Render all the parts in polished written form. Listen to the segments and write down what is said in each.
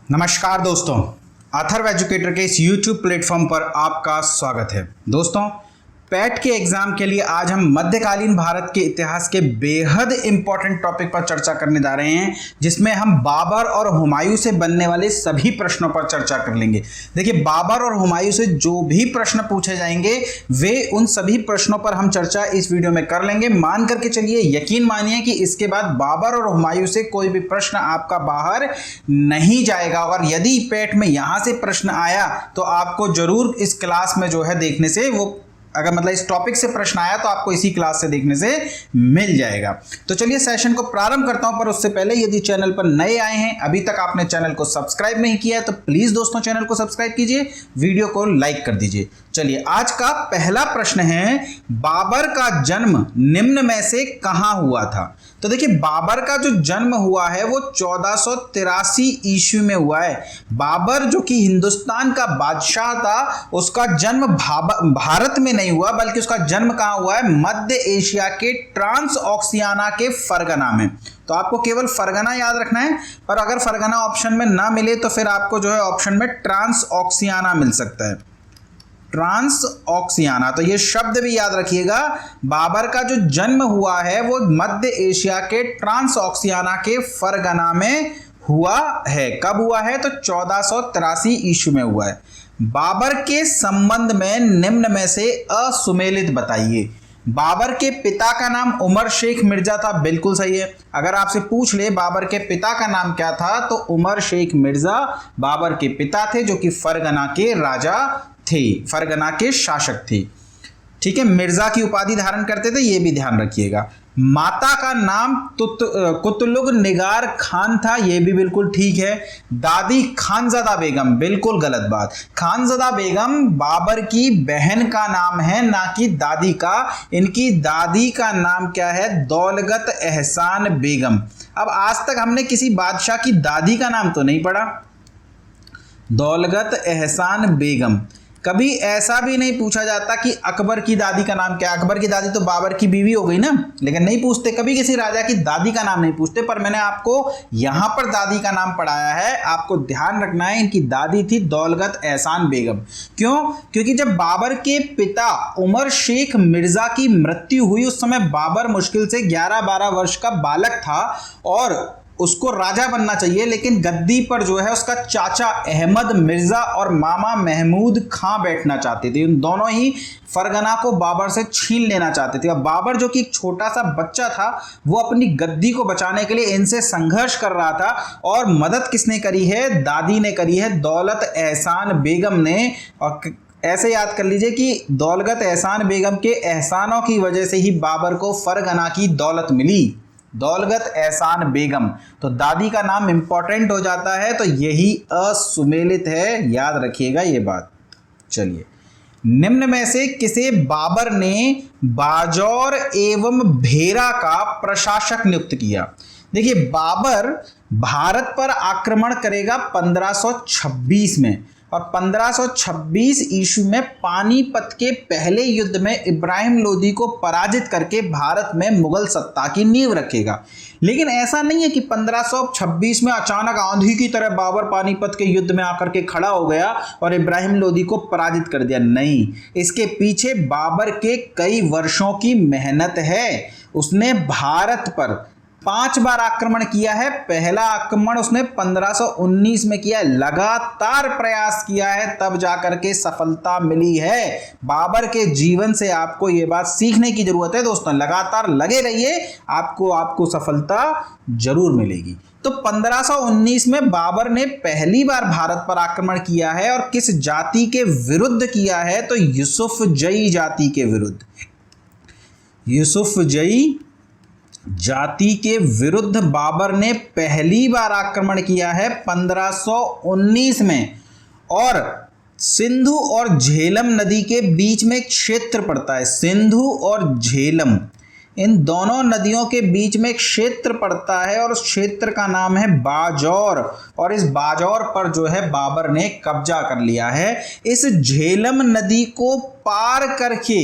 नमस्कार दोस्तों, अथर्व एजुकेटर के इस YouTube प्लेटफॉर्म पर आपका स्वागत है। दोस्तों, पैट के एग्जाम के लिए आज हम मध्यकालीन भारत के इतिहास के बेहद इंपॉर्टेंट टॉपिक पर चर्चा करने जा रहे हैं, जिसमें हम बाबर और हुमायूं से बनने वाले सभी प्रश्नों पर चर्चा कर लेंगे। देखिए, बाबर और हुमायूं से जो भी प्रश्न पूछे जाएंगे वे उन सभी प्रश्नों पर हम चर्चा इस वीडियो में कर लेंगे। मान करके चलिए, यकीन मानिए कि इसके बाद बाबर और हुमायूं से कोई भी प्रश्न आपका बाहर नहीं जाएगा। और यदि पैट में यहां से प्रश्न आया तो आपको जरूर इस क्लास में जो है देखने से वो अगर मतलब इस टॉपिक से प्रश्न आया तो आपको इसी क्लास से देखने से मिल जाएगा। तो चलिए सेशन को प्रारंभ करता हूं, पर उससे पहले यदि चैनल पर नए आए हैं, अभी तक आपने चैनल को सब्सक्राइब नहीं किया है तो प्लीज दोस्तों चैनल को सब्सक्राइब कीजिए, वीडियो को लाइक कर दीजिए। चलिए, आज का पहला प्रश्न है, बाबर का जन्म निम्न में से कहां हुआ था? तो देखिए, बाबर का जो जन्म हुआ है वो 1483 ईस्वी में हुआ है। बाबर जो कि हिंदुस्तान का बादशाह था, उसका जन्म भारत में नहीं हुआ, बल्कि उसका जन्म कहां हुआ है? मध्य एशिया के ट्रांस ऑक्सियाना के फरगना में। तो आपको केवल फरगना याद रखना है, पर अगर फरगना ऑप्शन में ना मिले तो फिर आपको जो है ऑप्शन में ट्रांस ऑक्सियाना मिल सकता है, ट्रांस ऑक्सियाना। तो ये शब्द भी याद रखिएगा, बाबर का जो जन्म हुआ है वो मध्य एशिया के ट्रांस ऑक्सियाना के फरगना में हुआ है। कब हुआ है? तो 1483 ईस्वी में हुआ है। बाबर के संबंध में निम्न में से असुमेलित बताइए। बाबर के पिता का नाम उमर शेख मिर्जा था, बिल्कुल सही है। अगर आपसे पूछ ले बाबर के पिता का नाम क्या था, तो उमर शेख मिर्जा बाबर के पिता थे, जो कि फरगना के राजा थे, फरगना के शासक थे। ठीक है, मिर्जा की उपाधि धारण करते थे, यह भी ध्यान रखिएगा। माता का नाम कुतलुग निगार खान था, यह भी बिल्कुल ठीक है। दादी खानज़दा बेगम, बिल्कुल गलत बात। खानज़दा बेगम बाबर की बहन का नाम है, ना कि दादी का। इनकी दादी का नाम क्या है? दौलत एहसान बेगम। अब आज तक हमने किसी बादशाह की दादी का नाम तो नहीं पढ़ा, दौलत एहसान बेगम। कभी ऐसा भी नहीं पूछा जाता कि अकबर की दादी का नाम क्या है। अकबर की दादी तो बाबर की बीवी हो गई ना, लेकिन नहीं पूछते, कभी किसी राजा की दादी का नाम नहीं पूछते। पर मैंने आपको यहां पर दादी का नाम पढ़ाया है, आपको ध्यान रखना है। इनकी दादी थी दौलत एहसान बेगम। क्यों? क्योंकि जब बाबर के पिता उमर शेख मिर्जा की मृत्यु हुई, उस समय बाबर मुश्किल से 11-12 वर्ष का बालक था और उसको राजा बनना चाहिए, लेकिन गद्दी पर जो है उसका चाचा अहमद मिर्जा और मामा महमूद खां बैठना चाहते थे। उन दोनों ही फरगना को बाबर से छीन लेना चाहते थे। अब बाबर जो कि एक छोटा सा बच्चा था, वो अपनी गद्दी को बचाने के लिए इनसे संघर्ष कर रहा था। और मदद किसने करी है? दादी ने करी है, दौलत एहसान बेगम ने। और ऐसे याद कर लीजिए कि दौलत एहसान बेगम के एहसानों की वजह से ही बाबर को फरगना की दौलत मिली, दौलत एहसान बेगम। तो दादी का नाम इंपॉर्टेंट हो जाता है, तो यही असुमेलित है, याद रखिएगा ये बात। चलिए, निम्न में से किसे बाबर ने बाजौर एवं भेरा का प्रशासक नियुक्त किया? देखिए, बाबर भारत पर आक्रमण करेगा 1526 में, और 1526 ईस्वी में पानीपत के पहले युद्ध में इब्राहिम लोदी को पराजित करके भारत में मुगल सत्ता की नींव रखेगा। लेकिन ऐसा नहीं है कि 1526 में अचानक आंधी की तरह बाबर पानीपत के युद्ध में आकर के खड़ा हो गया और इब्राहिम लोदी को पराजित कर दिया। नहीं, इसके पीछे बाबर के कई वर्षों की मेहनत है। उसने भारत पर 5 बार आक्रमण किया है। पहला आक्रमण उसने 1519 में किया, लगातार प्रयास किया है, तब जाकर के सफलता मिली है। बाबर के जीवन से आपको यह बात सीखने की जरूरत है दोस्तों, लगातार लगे रहिए, आपको सफलता जरूर मिलेगी। तो 1519 में बाबर ने पहली बार भारत पर आक्रमण किया है, और किस जाति के विरुद्ध किया है? तो यूसुफजई जाति के विरुद्ध, यूसुफजई जाति के विरुद्ध बाबर ने पहली बार आक्रमण किया है 1519 में। और सिंधु और झेलम नदी के बीच में एक क्षेत्र पड़ता है, सिंधु और झेलम, इन दोनों नदियों के बीच में एक क्षेत्र पड़ता है, और उस क्षेत्र का नाम है बाजौर। और इस बाजौर पर जो है बाबर ने कब्जा कर लिया है। इस झेलम नदी को पार करके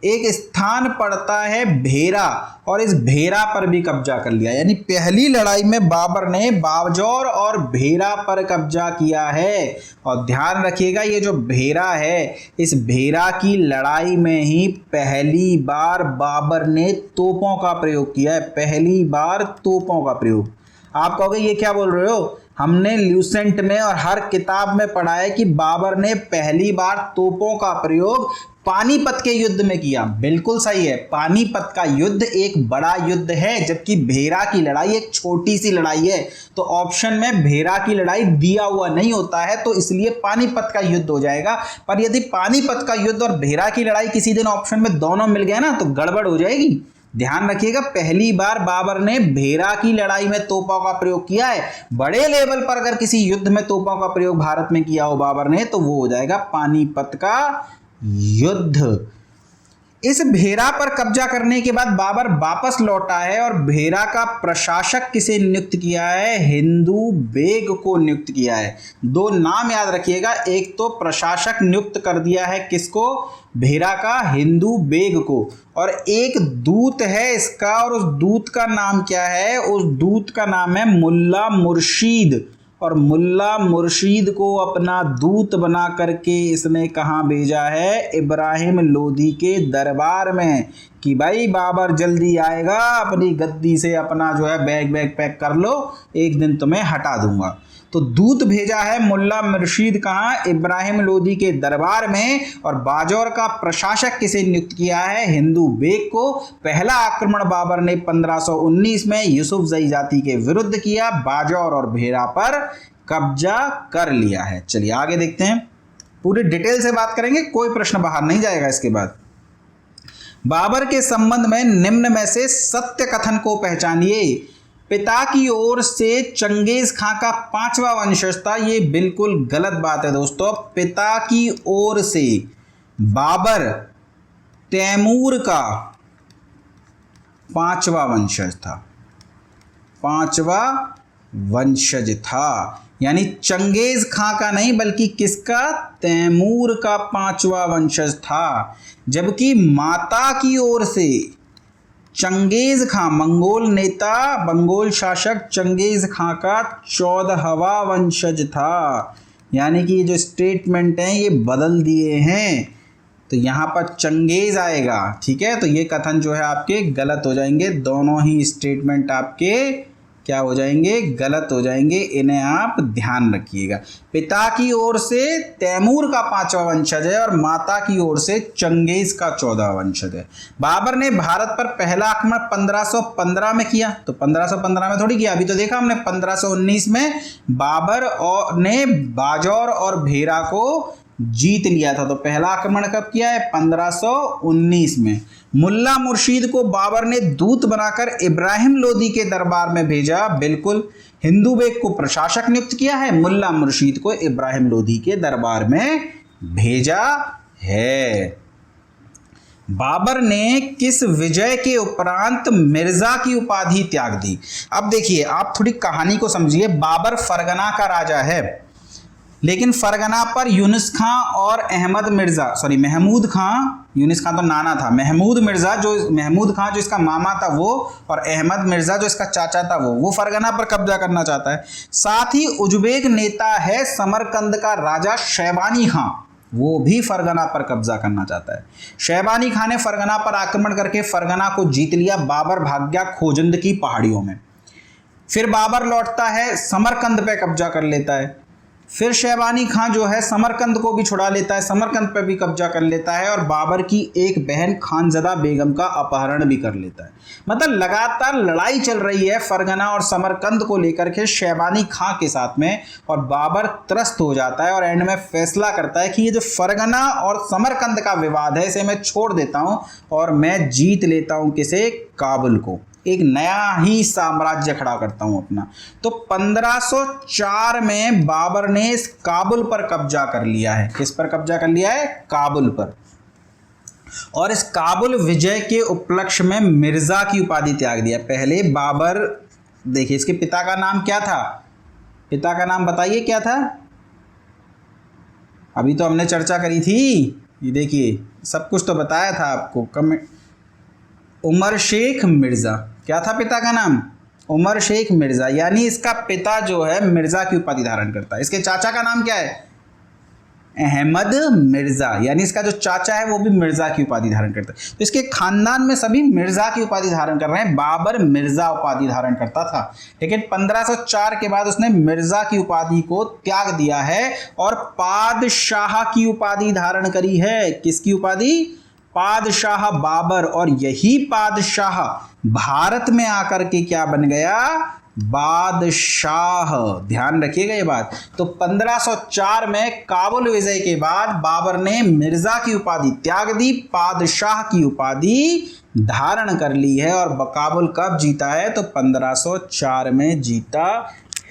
एक स्थान पड़ता है भेरा, और इस भेरा पर भी कब्जा कर लिया। यानी पहली लड़ाई में बाबर ने बावजौर और भेरा पर कब्जा किया है। और ध्यान रखिएगा, ये जो भेरा है, इस भेरा की लड़ाई में ही पहली बार बाबर ने तोपों का प्रयोग किया है। पहली बार तोपों का प्रयोग। आप कहोगे ये क्या बोल रहे हो, हमने ल्यूसेंट में और हर किताब में पढ़ा है कि बाबर ने पहली बार तोपों का प्रयोग पानीपत के युद्ध में किया। बिल्कुल सही है, पानीपत का युद्ध एक बड़ा युद्ध है, जबकि भेरा की लड़ाई एक छोटी सी लड़ाई है। तो ऑप्शन में भेरा की लड़ाई दिया हुआ नहीं होता है, तो इसलिए पानीपत का युद्ध हो जाएगा। पर यदि पानीपत का युद्ध और भेरा की लड़ाई किसी दिन ऑप्शन में दोनों मिल गए ना, तो गड़बड़ हो जाएगी। ध्यान रखिएगा, पहली बार बाबर ने भेरा की लड़ाई में तोपों का प्रयोग किया है। बड़े लेवल पर अगर किसी युद्ध में तोपों का प्रयोग भारत में किया हो बाबर ने, तो वो हो जाएगा पानीपत का युद्ध। इस भेरा पर कब्जा करने के बाद बाबर वापस लौटा है, और भेरा का प्रशासक किसे नियुक्त किया है, हिंदू बेग को नियुक्त किया है। दो नाम याद रखिएगा, एक तो प्रशासक नियुक्त कर दिया है किसको, भेरा का, हिंदू बेग को, और एक दूत है इसका, और उस दूत का नाम क्या है, उस दूत का नाम है मुल्ला मुर्शीद। और मुल्ला मुर्शीद को अपना दूत बना करके इसने कहाँ भेजा है, इब्राहिम लोदी के दरबार में, कि भाई बाबर जल्दी आएगा, अपनी गद्दी से अपना जो है बैग पैक कर लो, एक दिन तुम्हें हटा दूंगा। तो दूत भेजा है मुल्ला मुर्शीद कहाँ, इब्राहिम लोदी के दरबार में। और बाजौर का प्रशासक किसे नियुक्त किया है, हिंदू बेग को। पहला आक्रमण बाबर ने 1519 में यूसुफजई जाति के विरुद्ध किया, बाजौर और भेरा पर कब्जा कर लिया है। चलिए आगे देखते हैं, पूरी डिटेल से बात करेंगे, कोई प्रश्न बाहर नहीं जाएगा इसके बाद। बाबर के संबंध में निम्न में से सत्य कथन को पहचानिए। पिता की ओर से चंगेज खां का 5वां वंशज था, ये बिल्कुल गलत बात है दोस्तों। पिता की ओर से बाबर तैमूर का 5वां वंशज था, 5वां वंशज था। यानी चंगेज खां का नहीं, बल्कि किसका, तैमूर का 5वां वंशज था। जबकि माता की ओर से चंगेज खां, मंगोल नेता, मंगोल शासक चंगेज खां का 14वां वंशज था। यानी कि ये जो स्टेटमेंट हैं ये बदल दिए हैं, तो यहाँ पर चंगेज आएगा। ठीक है, तो ये कथन जो है आपके गलत हो जाएंगे, दोनों ही स्टेटमेंट आपके क्या हो जाएंगे, गलत हो जाएंगे। इन्हें आप ध्यान रखिएगा। पिता की ओर से तैमूर का 5वां वंशज है, और माता की ओर से चंगेज का 14वां वंशज है। बाबर ने भारत पर पहला आक्रमण 1515 में किया, तो 1515 में थोड़ी किया, अभी तो देखा हमने 1519 में बाबर ने बाजौर और भेरा को जीत लिया था। तो पहला आक्रमण कब किया है, 1519 में। मुल्ला मुर्शीद को बाबर ने दूत बनाकर इब्राहिम लोदी के दरबार में भेजा, बिल्कुल। हिंदू बेग को प्रशासक नियुक्त किया है, मुल्ला मुर्शीद को इब्राहिम लोदी के दरबार में भेजा है। बाबर ने किस विजय के उपरांत मिर्जा की उपाधि त्याग दी। अब देखिए, आप थोड़ी कहानी को समझिए। बाबर फरगना का राजा है, लेकिन फरगना पर यूनुस खां और महमूद खां, यूनुस खां तो नाना था, महमूद खां जो इसका मामा था वो, और अहमद मिर्जा जो इसका चाचा था वो फरगना पर कब्जा करना चाहता है। साथ ही उज्बेक नेता है समरकंद का राजा शैबानी खां, वो भी फरगना पर कब्जा करना चाहता है। शैबानी खां ने फरगना पर आक्रमण करके फरगना को जीत लिया। बाबर भाग गया खोजंद की पहाड़ियों में। फिर बाबर लौटता है, समरकंद पे कब्जा कर लेता है। फिर शैबानी खां जो है समरकंद को भी छुड़ा लेता है, समरकंद पर भी कब्जा कर लेता है, और बाबर की एक बहन खानजदा बेगम का अपहरण भी कर लेता है। मतलब लगातार लड़ाई चल रही है फरगना और समरकंद को लेकर के शैबानी खां के साथ में, और बाबर त्रस्त हो जाता है और एंड में फैसला करता है कि ये जो फरगना और समरकंद का विवाद है इसे मैं छोड़ देता हूं और मैं जीत लेता हूं किसे, काबुल को। एक नया ही साम्राज्य खड़ा करता हूं अपना। तो 1504 में बाबर ने इस काबुल पर कब्जा कर लिया है। किस पर कब्जा कर लिया है, काबुल पर। और इस काबुल विजय के उपलक्ष्य में मिर्जा की उपाधि त्याग दिया। पहले बाबर, देखिए इसके पिता का नाम क्या था, पिता का नाम बताइए क्या था, अभी तो हमने चर्चा करी थी, ये देखिए सब कुछ तो बताया था आपको। उमर शेख मिर्ज़ा, क्या था पिता का नाम? उमर शेख मिर्ज़ा, यानी इसका पिता जो है मिर्ज़ा की उपाधि धारण करता है। इसके चाचा का नाम क्या है? अहमद मिर्ज़ा, यानी इसका जो चाचा है वो भी मिर्ज़ा की उपाधि धारण करता है। तो इसके खानदान में सभी मिर्ज़ा की उपाधि धारण कर रहे हैं। बाबर मिर्ज़ा उपाधि धारण करता था, लेकिन 1504 के बाद उसने मिर्ज़ा की उपाधि को त्याग दिया है और पादशाह की उपाधि धारण करी है। किसकी उपाधि? पादशाह बाबर। और यही पादशाह भारत में आकर के क्या बन गया? बादशाह। ध्यान रखिएगा ये बात। तो 1504 में काबुल विजय के बाद बाबर ने मिर्जा की उपाधि त्याग दी, पादशाह की उपाधि धारण कर ली है। और काबुल कब जीता है? तो 1504 में जीता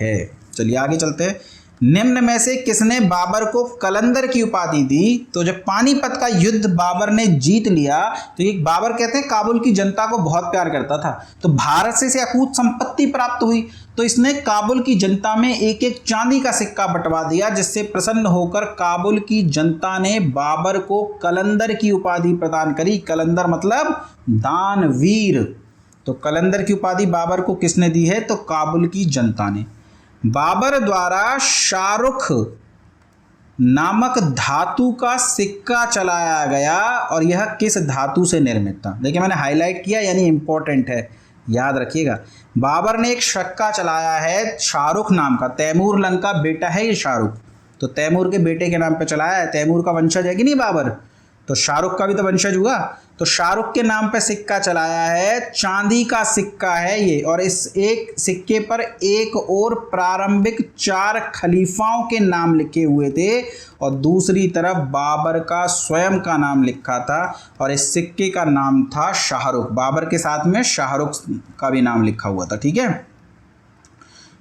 है। चलिए आगे चलते हैं। निम्न में से किसने बाबर को कलंदर की उपाधि दी? तो जब पानीपत का युद्ध बाबर ने जीत लिया तो ये बाबर कहते हैं काबुल की जनता को बहुत प्यार करता था, तो भारत से इसे अकूत संपत्ति प्राप्त हुई, तो इसने काबुल की जनता में एक एक चांदी का सिक्का बंटवा दिया, जिससे प्रसन्न होकर काबुल की जनता ने बाबर को कलंदर की उपाधि प्रदान करी। कलंदर मतलब दानवीर। तो कलंदर की उपाधि बाबर को किसने दी है? तो काबुल की जनता ने। बाबर द्वारा शाहरुख नामक धातु का सिक्का चलाया गया, और यह किस धातु से निर्मित था? देखिए मैंने हाईलाइट किया, यानी इंपॉर्टेंट है, याद रखिएगा। बाबर ने एक सिक्का चलाया है शाहरुख नाम का। तैमूर लंग का बेटा है ये शाहरुख, तो तैमूर के बेटे के नाम पे चलाया है। तैमूर का वंशज है कि नहीं बाबर? तो शाहरुख का भी तो वंशज हुआ। तो शाहरुख के नाम पे सिक्का चलाया है, चांदी का सिक्का है ये, और इस एक सिक्के पर एक और प्रारंभिक 4 खलीफाओं के नाम लिखे हुए थे और दूसरी तरफ बाबर का स्वयं का नाम लिखा था, और इस सिक्के का नाम था शाहरुख। बाबर के साथ में शाहरुख का भी नाम लिखा हुआ था, ठीक है।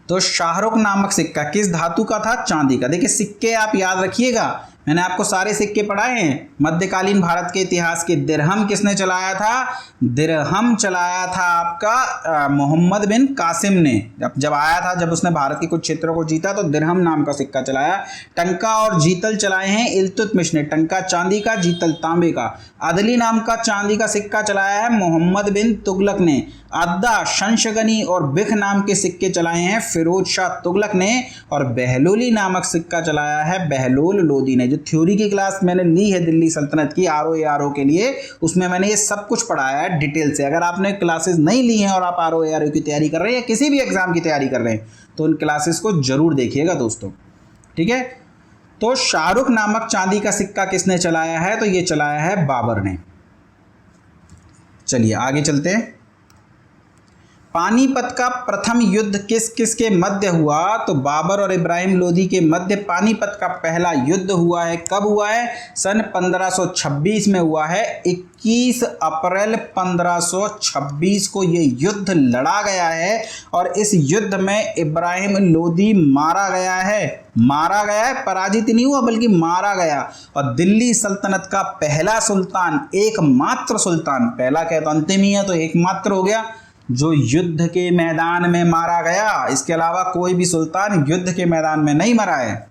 तो शाहरुख नामक सिक्का किस धातु का था? चांदी का। देखिए सिक्के आप याद रखिएगा, मैंने आपको सारे सिक्के पढ़ाए हैं। मध्यकालीन भारत के इतिहास के दिरहम किसने चलाया था? दिरहम चलाया था आपका मोहम्मद बिन कासिम ने। जब आया था, जब उसने भारत के कुछ क्षेत्रों को जीता तो दिरहम नाम का सिक्का चलाया। टंका और जीतल चलाए हैं इल्तुतमिश ने। टंका चांदी का, जीतल तांबे का। अदली नाम का चांदी का सिक्का चलाया है मोहम्मद बिन तुगलक ने। अद्दा, शंशगनी और बिख नाम के सिक्के चलाए हैं फिरोज शाह तुगलक ने। और बहलोली नामक सिक्का चलाया है बहलोल लोदी ने। जो थ्योरी की क्लास मैंने ली है दिल्ली सल्तनत की RO के लिए, उसमें मैंने ये सब कुछ पढ़ाया है डिटेल से। अगर आपने क्लासेस नहीं ली हैं और आप RO की तैयारी कर रहे हैं या किसी भी एग्जाम की तैयारी कर रहे हैं तो उन क्लासेस को जरूर देखिएगा दोस्तों, ठीक है। तो शाहरुख नामक चांदी का सिक्का किसने चलाया है? तो ये चलाया है बाबर ने। चलिए आगे चलते हैं। पानीपत का प्रथम युद्ध किस किस के मध्य हुआ? तो बाबर और इब्राहिम लोदी के मध्य पानीपत का पहला युद्ध हुआ है। कब हुआ है? सन 1526 में हुआ है। 21 अप्रैल 1526 को ये युद्ध लड़ा गया है, और इस युद्ध में इब्राहिम लोदी मारा गया है। मारा गया है, पराजित नहीं हुआ बल्कि मारा गया। और दिल्ली सल्तनत का पहला सुल्तान, एकमात्र सुल्तान, पहला क्या तो अंतिम ही है तो एकमात्र हो गया, जो युद्ध के मैदान में मारा गया। इसके अलावा कोई भी सुल्तान युद्ध के मैदान में नहीं मरा है।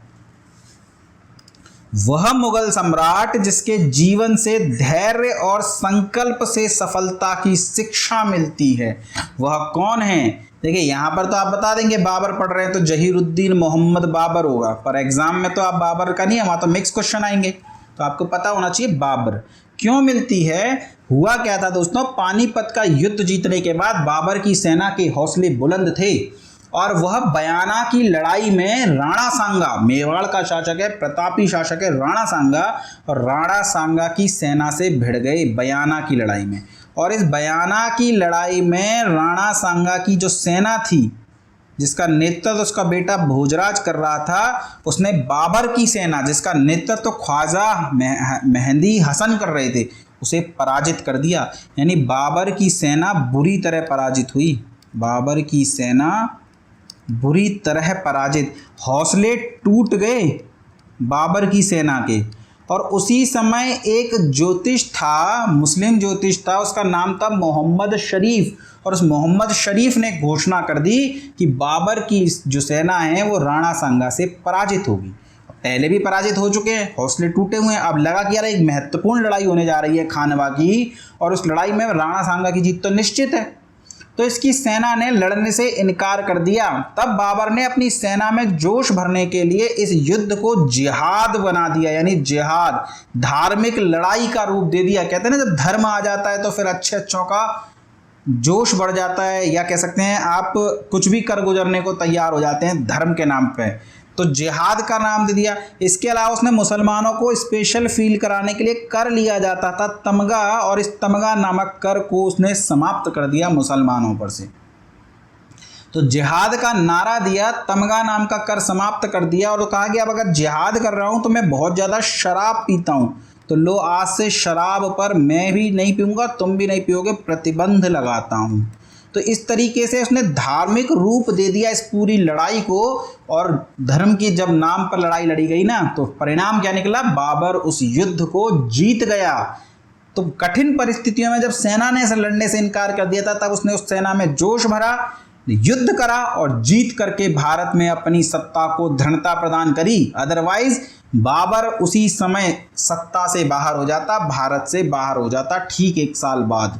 वह मुगल सम्राट जिसके जीवन से धैर्य और संकल्प से सफलता की शिक्षा मिलती है, वह कौन है? देखिए यहाँ पर तो आप बता देंगे बाबर पढ़ रहे हैं तो जहीरुद्दीन मोहम्मद बाबर होगा, पर एग्जाम में तो आप बाबर का नहीं है, वहाँ तो मिक्स क्वेश्चन आएंगे, तो आपको पता होना चाहिए बाबर। क्यों मिलती है? हुआ क्या था दोस्तों, पानीपत का युद्ध जीतने के बाद बाबर की सेना के हौसले बुलंद थे और वह बयाना की लड़ाई में राणा सांगा, मेवाड़ का शासक है, प्रतापी शासक है राणा सांगा, और राणा सांगा की सेना से भिड़ गए बयाना की लड़ाई में। और इस बयाना की लड़ाई में राणा सांगा की जो सेना थी, जिसका नेतृत्व उसका बेटा भोजराज कर रहा था, उसने बाबर की सेना जिसका नेतृत्व तो ख्वाजा मेहंदी हसन कर रहे थे, उसे पराजित कर दिया। यानी बाबर की सेना बुरी तरह पराजित हुई। बाबर की सेना बुरी तरह पराजित, हौसले टूट गए बाबर की सेना के। और उसी समय एक ज्योतिष था, मुस्लिम ज्योतिष था, उसका नाम था मोहम्मद शरीफ, और उस मोहम्मद शरीफ ने घोषणा कर दी कि बाबर की जो सेना है वो राणा सांगा से पराजित होगी। पहले भी पराजित हो चुके हैं, हौसले टूटे हुए हैं। अब लगा कि यार एक महत्वपूर्ण लड़ाई होने जा रही है खानवा की, और उस लड़ाई में राणा सांगा की जीत तो निश्चित है। तो इसकी सेना ने लड़ने से इनकार कर दिया। तब बाबर ने अपनी सेना में जोश भरने के लिए इस युद्ध को जिहाद बना दिया, यानी जिहाद, धार्मिक लड़ाई का रूप दे दिया। कहते हैं ना, जब धर्म आ जाता है तो फिर अच्छे अच्छों का जोश बढ़ जाता है, या कह सकते हैं आप कुछ भी कर गुजरने को तैयार हो जाते हैं धर्म के नाम पे। तो जिहाद का नाम दे दिया। इसके अलावा उसने मुसलमानों को स्पेशल फील कराने के लिए कर लिया जाता था तमगा, और इस तमगा नामक कर को उसने समाप्त कर दिया मुसलमानों पर से। तो जिहाद का नारा दिया, तमगा नाम का कर समाप्त कर दिया, और कहा कि अब अगर जिहाद कर रहा हूं तो मैं बहुत ज़्यादा शराब पीता हूं, तो लो आज से शराब पर मैं भी नहीं पीऊँगा, तुम भी नहीं पियोगे, प्रतिबंध लगाता हूँ। तो इस तरीके से उसने धार्मिक रूप दे दिया इस पूरी लड़ाई को। और धर्म की जब नाम पर लड़ाई लड़ी गई ना, तो परिणाम क्या निकला? बाबर उस युद्ध को जीत गया। तो कठिन परिस्थितियों में जब सेना ने लड़ने से इनकार कर दिया था, तब उसने उस सेना में जोश भरा, युद्ध करा और जीत करके भारत में अपनी सत्ता को दृढ़ता प्रदान करी। अदरवाइज बाबर उसी समय सत्ता से बाहर हो जाता, भारत से बाहर हो जाता ठीक 1 साल बाद।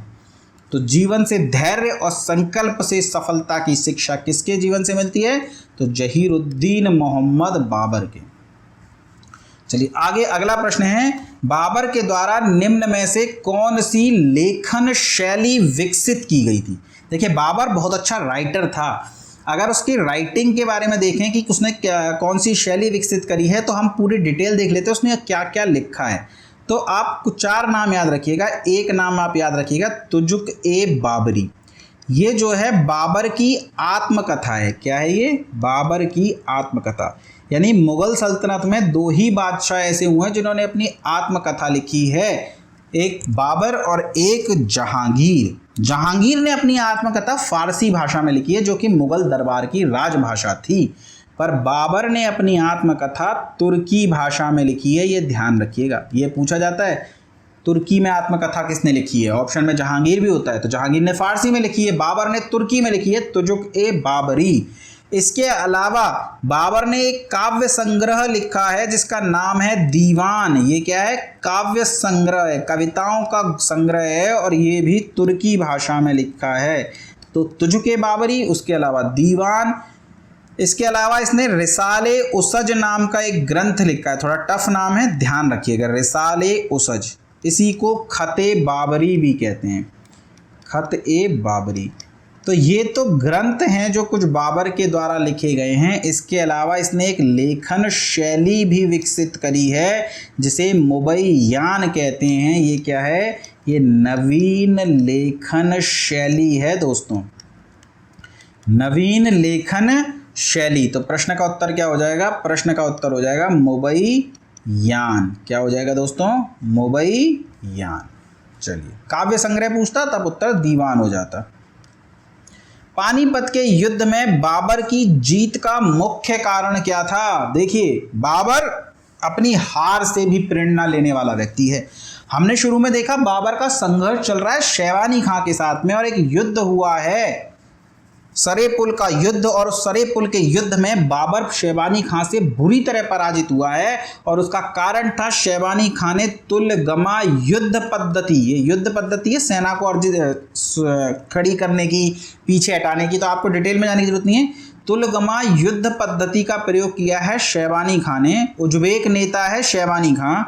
तो जीवन से धैर्य और संकल्प से सफलता की शिक्षा किसके जीवन से मिलती है? तो जहीरुद्दीन मोहम्मद बाबर के। चलिए आगे अगला प्रश्न है, बाबर के द्वारा निम्न में से कौन सी लेखन शैली विकसित की गई थी? देखिए, बाबर बहुत अच्छा राइटर था। अगर उसकी राइटिंग के बारे में देखें कि उसने कौन सी शैली विकसित करी है, तो हम पूरी डिटेल देख लेते हैं उसने क्या क्या लिखा है। तो आप कुछ 4 नाम याद रखिएगा। एक नाम आप याद रखिएगा, तुजुक ए बाबरी। ये जो है बाबर की आत्मकथा है। क्या है ये? बाबर की आत्मकथा। यानी मुगल सल्तनत में 2 ही बादशाह ऐसे हुए हैं जिन्होंने अपनी आत्मकथा लिखी है, एक बाबर और एक जहांगीर। जहांगीर ने अपनी आत्मकथा फारसी भाषा में लिखी है, जो कि मुगल दरबार की राजभाषा थी, पर बाबर ने अपनी आत्मकथा तुर्की भाषा में लिखी है। ये ध्यान रखिएगा, ये पूछा जाता है तुर्की में आत्मकथा किसने लिखी है। ऑप्शन में जहांगीर भी होता है, तो जहांगीर ने फारसी में लिखी है, बाबर ने तुर्की में लिखी है, तुजुक ए बाबरी। इसके अलावा बाबर ने एक काव्य संग्रह लिखा है जिसका नाम है दीवान। ये क्या है? काव्य संग्रह है, कविताओं का संग्रह है, और ये भी तुर्की भाषा में लिखा है। तो तुजुक ए बाबरी, उसके अलावा दीवान। इसके अलावा इसने रिसाले उसज नाम का एक ग्रंथ लिखा है, थोड़ा टफ नाम है, ध्यान रखिएगा, रिसाले उसज। इसी को खत-ए बाबरी भी कहते हैं, खत-ए बाबरी। तो ये तो ग्रंथ हैं जो कुछ बाबर के द्वारा लिखे गए हैं। इसके अलावा इसने एक लेखन शैली भी विकसित करी है जिसे मुबैयान कहते हैं। ये क्या है? ये नवीन लेखन शैली है दोस्तों, नवीन लेखन शैली। तो प्रश्न का उत्तर क्या हो जाएगा? प्रश्न का उत्तर हो जाएगा मुबैयान। क्या हो जाएगा दोस्तों? मुबैयान। चलिए, काव्य संग्रह पूछता तब उत्तर दीवान हो जाता। पानीपत के युद्ध में बाबर की जीत का मुख्य कारण क्या था? देखिए, बाबर अपनी हार से भी प्रेरणा लेने वाला व्यक्ति है। हमने शुरू में देखा बाबर का संघर्ष चल रहा है शेरवानी खां के साथ में, और एक युद्ध हुआ है सरे पुल का युद्ध, और सरे पुल के युद्ध में बाबर शेरवानी खां से बुरी तरह पराजित हुआ है, और उसका कारण था शेरवानी खां ने तुलगमा युद्ध पद्धति। ये युद्ध पद्धति है सेना को खड़ी करने की, पीछे हटाने की, तो आपको डिटेल में जाने की जरूरत नहीं है। तुलगमा युद्ध पद्धति का प्रयोग किया है शेरवानी खां ने, उज्बेक नेता है शेरवानी खां।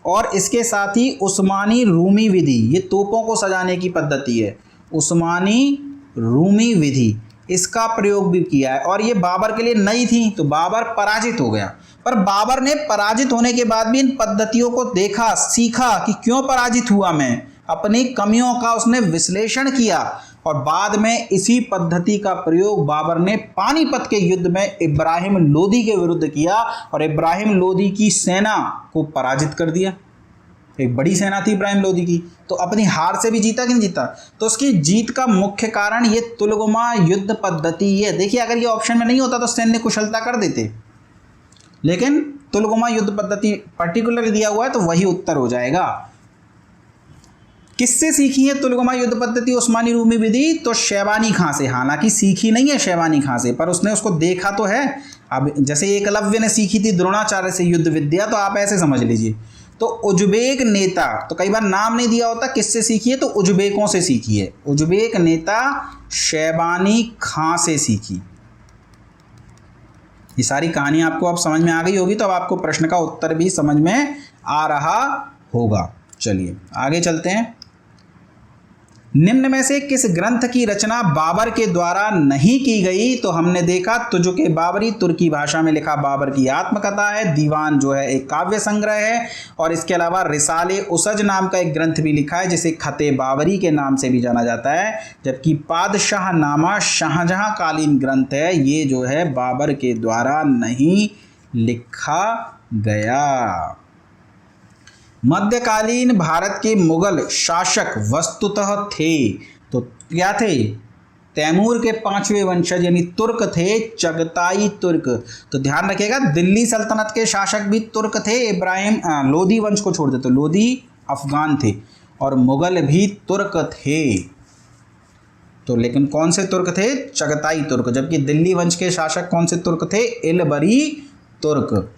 और इसके साथ ही उस्मानी रूमी विधि, ये तोपों को सजाने की पद्धति है, उस्मानी रूमी विधि, इसका प्रयोग भी किया है, और ये बाबर के लिए नई थी, तो बाबर पराजित हो गया। पर बाबर ने पराजित होने के बाद भी इन पद्धतियों को देखा, सीखा कि क्यों पराजित हुआ मैं, अपनी कमियों का उसने विश्लेषण किया, और बाद में इसी पद्धति का प्रयोग बाबर ने पानीपत के युद्ध में इब्राहिम लोदी के विरुद्ध किया, और इब्राहिम लोदी की सेना को पराजित कर दिया। एक बड़ी सेना थी इब्राहिम लोदी की, तो अपनी हार से भी जीता कि नहीं जीता? तो उसकी जीत का मुख्य कारण ये तुलगमा युद्ध पद्धति है। देखिए, अगर ये ऑप्शन में नहीं होता तो सैन्य कुशलता कर देते, लेकिन तुलगमा युद्ध पद्धति पर्टिकुलर दिया हुआ है, तो वही उत्तर हो जाएगा। किससे सीखी है तुलगमा युद्ध पद्धति उस्मानी रूमी विधि? तो शेरवानी खां से। हालांकि सीखी नहीं है शेरवानी खां से, पर उसने उसको देखा तो है। अब जैसे एकलव्य ने सीखी थी द्रोणाचार्य से युद्ध विद्या, तो आप ऐसे समझ लीजिए। तो उज्बेक नेता, तो कई बार नाम नहीं दिया होता किससे सीखी है, तो उज्बेकों से सीखी है। उज्बेक नेता शैबानी खां से सीखी। ये सारी कहानी आपको अब समझ में आ गई होगी, तो अब आपको प्रश्न का उत्तर भी समझ में आ रहा होगा। चलिए आगे चलते हैं। निम्न में से किस ग्रंथ की रचना बाबर के द्वारा नहीं की गई, तो हमने देखा तुजुक-ए बाबरी तुर्की भाषा में लिखा बाबर की आत्मकथा है, दीवान जो है एक काव्य संग्रह है, और इसके अलावा रिसाले उसज नाम का एक ग्रंथ भी लिखा है जिसे खते बाबरी के नाम से भी जाना जाता है। जबकि पादशाह नामा शाहजहां कालीन ग्रंथ है, ये जो है बाबर के द्वारा नहीं लिखा गया। मध्यकालीन भारत के मुगल शासक वस्तुतः थे, तो क्या थे, तैमूर के 5वें वंशज यानी तुर्क थे, चगताई तुर्क। तो ध्यान रखिएगा दिल्ली सल्तनत के शासक भी तुर्क थे, इब्राहिम लोदी वंश को छोड़ दे तो लोदी अफगान थे, और मुगल भी तुर्क थे। तो लेकिन कौन से तुर्क थे, चगताई तुर्क। जबकि दिल्ली वंश के शासक कौन से तुर्क थे, इलबरी तुर्क।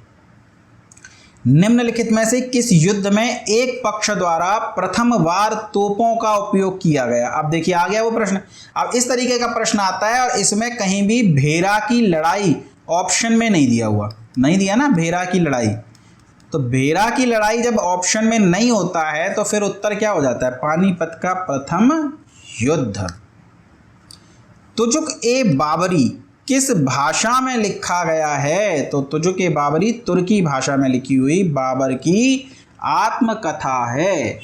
निम्नलिखित में से किस युद्ध में एक पक्ष द्वारा प्रथम बार तोपों का उपयोग किया गया। अब देखिए आ गया वो प्रश्न। अब इस तरीके का प्रश्न आता है और इसमें कहीं भी भेरा की लड़ाई ऑप्शन में नहीं दिया हुआ, नहीं दिया ना भेरा की लड़ाई। तो भेरा की लड़ाई जब ऑप्शन में नहीं होता है तो फिर उत्तर क्या हो जाता है, पानीपत का प्रथम युद्ध। तुजुक-ए बाबरी किस भाषा में लिखा गया है, तो तुजुक-ए बाबरी तुर्की भाषा में लिखी हुई बाबर की आत्मकथा है।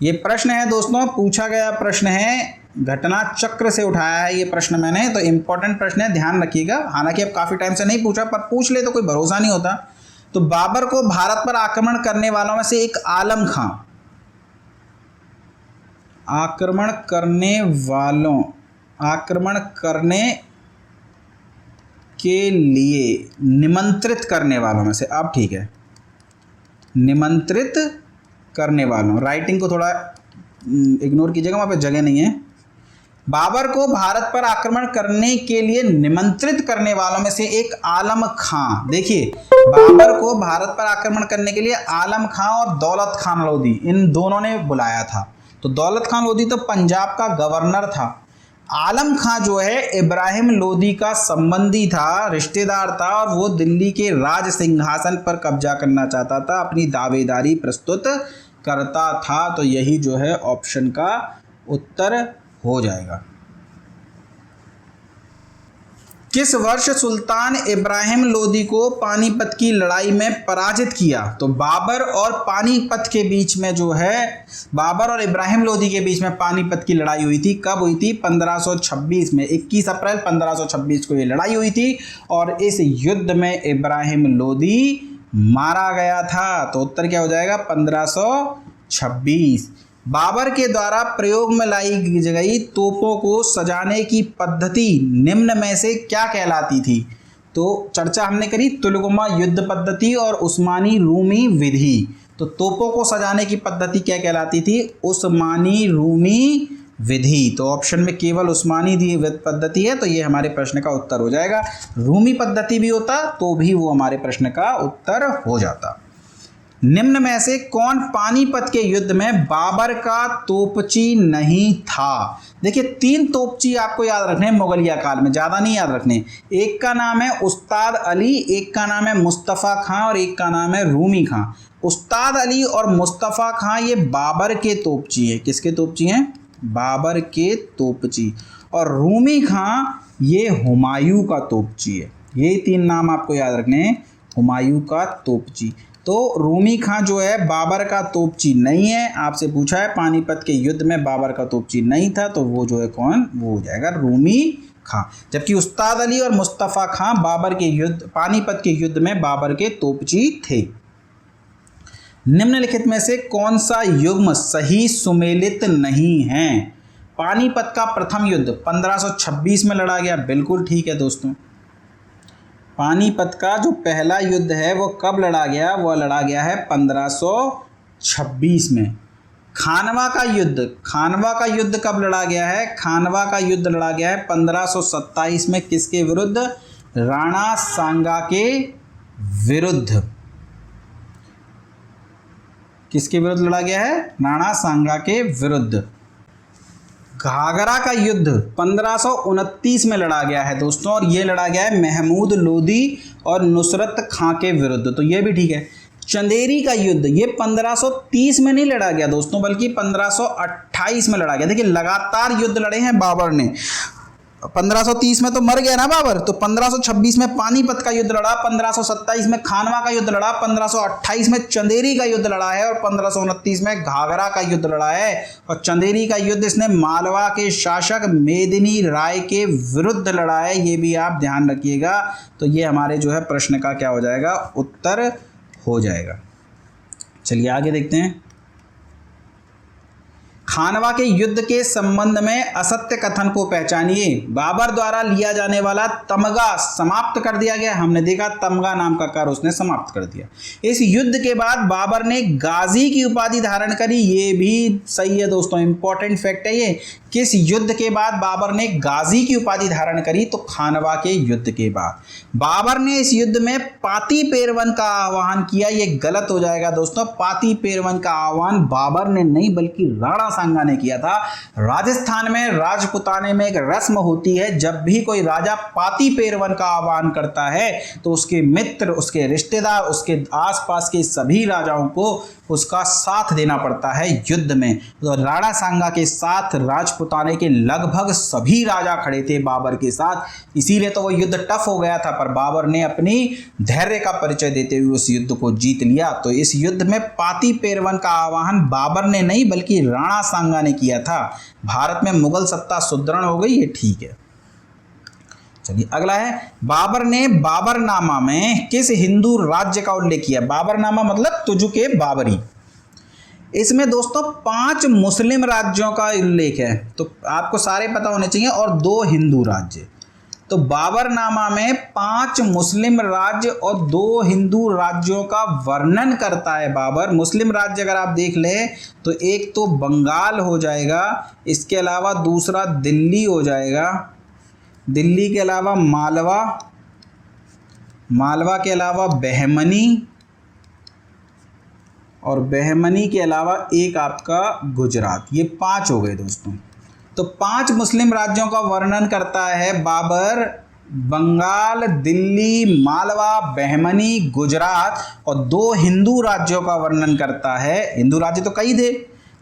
ये प्रश्न है दोस्तों, पूछा गया प्रश्न है, घटना चक्र से उठाया है ये प्रश्न मैंने, तो इम्पोर्टेंट प्रश्न है, ध्यान रखिएगा। हालांकि अब काफ़ी टाइम से नहीं पूछा, पर पूछ ले तो कोई भरोसा नहीं होता। तो बाबर को भारत पर आक्रमण करने वालों में से एक आलम खां, आक्रमण करने के लिए निमंत्रित करने वालों में से, अब ठीक है, निमंत्रित करने वालों, राइटिंग को थोड़ा इग्नोर कीजिएगा, वहाँ पे जगह नहीं है। बाबर को भारत पर आक्रमण करने के लिए निमंत्रित करने वालों में से एक आलम खां। देखिए बाबर को भारत पर आक्रमण करने के लिए आलम खां और दौलत खान लोधी, इन दोनों ने बुलाया था। तो दौलत खान लोधी तो पंजाब का गवर्नर था, आलम खां जो है इब्राहिम लोदी का संबंधी था, रिश्तेदार था, और वो दिल्ली के राज सिंहासन पर कब्जा करना चाहता था, अपनी दावेदारी प्रस्तुत करता था। तो यही जो है ऑप्शन का उत्तर हो जाएगा। किस वर्ष सुल्तान इब्राहिम लोदी को पानीपत की लड़ाई में पराजित किया, तो बाबर और पानीपत के बीच में जो है, बाबर और इब्राहिम लोदी के बीच में पानीपत की लड़ाई हुई थी। कब हुई थी, 1526 में, 21 अप्रैल 1526 को ये लड़ाई हुई थी, और इस युद्ध में इब्राहिम लोदी मारा गया था। तो उत्तर क्या हो जाएगा, 1526। बाबर के द्वारा प्रयोग में लाई गई तोपों को सजाने की पद्धति निम्न में से क्या कहलाती थी, तो चर्चा हमने करी तुलगुमा युद्ध पद्धति और उस्मानी रूमी विधि। तो तोपों को सजाने की पद्धति क्या कहलाती थी, उस्मानी रूमी विधि। तो ऑप्शन में केवल उस्मानी पद्धति है, तो ये हमारे प्रश्न का उत्तर हो जाएगा। रूमी पद्धति भी होता तो भी वो हमारे प्रश्न का उत्तर हो जाता। निम्न में से कौन पानीपत के युद्ध में बाबर का तोपची नहीं था। देखिए 3 तोपची आपको याद रखने मुगलिया काल में, ज़्यादा नहीं याद रखने। एक का नाम है उस्ताद अली, एक का नाम है मुस्तफ़ा खां, और एक का नाम है रूमी खां। उस्ताद अली और मुस्तफ़ा खां ये बाबर के तोपची है। किसके तोपची हैं, बाबर के तोपची। और रूमी खां ये हुमायूं का तोपची है। ये 3 नाम आपको याद रखने हैं, हुमायूं का तोपची। तो रूमी खां जो है बाबर का तोपची नहीं है। आपसे पूछा है पानीपत के युद्ध में बाबर का तोपची नहीं था, तो वो जो है कौन, वो हो जाएगा रूमी खां। जबकि उस्ताद अली और मुस्तफ़ा खां बाबर के युद्ध, पानीपत के युद्ध में बाबर के तोपची थे। निम्नलिखित में से कौन सा युग्म सही सुमेलित नहीं है। पानीपत का प्रथम युद्ध 1526 में लड़ा गया, बिल्कुल ठीक है दोस्तों। पानीपत का जो पहला युद्ध है वो कब लड़ा गया, वो लड़ा गया है 1526 में। खानवा का युद्ध कब लड़ा गया है, खानवा का युद्ध लड़ा गया है 1527 में। किसके विरुद्ध, राणा सांगा के विरुद्ध। किसके विरुद्ध लड़ा गया है? राणा सांगा के विरुद्ध। घाघरा का युद्ध 1529 में लड़ा गया है दोस्तों, और ये लड़ा गया है महमूद लोदी और नुसरत खां के विरुद्ध, तो ये भी ठीक है। चंदेरी का युद्ध ये 1530 में नहीं लड़ा गया दोस्तों, बल्कि 1528 में लड़ा गया। देखिए लगातार युद्ध लड़े हैं बाबर ने। 1530 में तो मर गया ना बाबर, तो 1526 में पानीपत का युद्ध लड़ा, 1527 में खानवा का युद्ध लड़ा, 1528 में चंदेरी का युद्ध लड़ा है, और 1529 में घाघरा का युद्ध लड़ा है। और चंदेरी का युद्ध इसने मालवा के शासक मेदिनी राय के विरुद्ध लड़ा है, ये भी आप ध्यान रखिएगा। तो ये हमारे जो है प्रश्न का क्या हो जाएगा? उत्तर हो जाएगा। चलिए आगे देखते हैं। खानवा के युद्ध के संबंध में असत्य कथन को पहचानिए। बाबर द्वारा लिया जाने वाला तमगा समाप्त कर दिया गया। हमने देखा तमगा नाम का कर उसने समाप्त कर दिया। इस युद्ध के बाद बाबर ने गाजी की उपाधि धारण करी। ये भी सही है दोस्तों, इंपॉर्टेंट फैक्ट है ये। किस युद्ध के बाद बाबर ने गाजी की उपाधि धारण करी? तो खानवा के युद्ध के बाद। बाबर ने इस युद्ध में पाती पेरवन का आह्वान किया। ये गलत हो जाएगा दोस्तों। पाती पेरवन का आह्वान बाबर ने नहीं बल्कि राणा सांगा ने किया था। राजस्थान में राजपुताने में एक रस्म होती है, जब भी कोई राजा पाती पेरवन का आह्वान करता है तो उसके मित्र, उसके रिश्तेदार, उसके आसपास के सभी राजाओं को उसका साथ देना पड़ता है युद्ध में। तो राणा सांगा के साथ राजपुताने के लगभग सभी राजा खड़े थे बाबर के साथ, इसीलिए तो वो युद्ध टफ हो गया था, पर बाबर ने अपनी धैर्य का परिचय देते हुए उस युद्ध को जीत लिया। तो इस युद्ध में पाती पेरवन का आह्वान बाबर ने नहीं बल्कि राणा सांगा ने किया था। भारत में मुगल सत्ता सुदृढ़ हो गई, ये ठीक है। चलिए अगला है, बाबर ने बाबरनामा में किस हिंदू राज्य का उल्लेख किया? बाबरनामा मतलब तुजुके बाबरी। इसमें दोस्तों 5 मुस्लिम राज्यों का उल्लेख है, तो आपको सारे पता होने चाहिए, और 2 हिंदू राज्य। तो बाबरनामा में 5 मुस्लिम राज्य और 2 हिंदू राज्यों का वर्णन करता है बाबर। मुस्लिम राज्य अगर आप देख लें तो एक तो बंगाल हो जाएगा, इसके अलावा दूसरा दिल्ली हो जाएगा, दिल्ली के अलावा मालवा, मालवा के अलावा बहमनी, और बहमनी के अलावा एक आपका गुजरात। ये 5 हो गए दोस्तों। तो 5 मुस्लिम राज्यों का वर्णन करता है बाबर। बंगाल, दिल्ली, मालवा, बहमनी, गुजरात, और 2 हिंदू राज्यों का वर्णन करता है। हिंदू राज्य तो कई थे,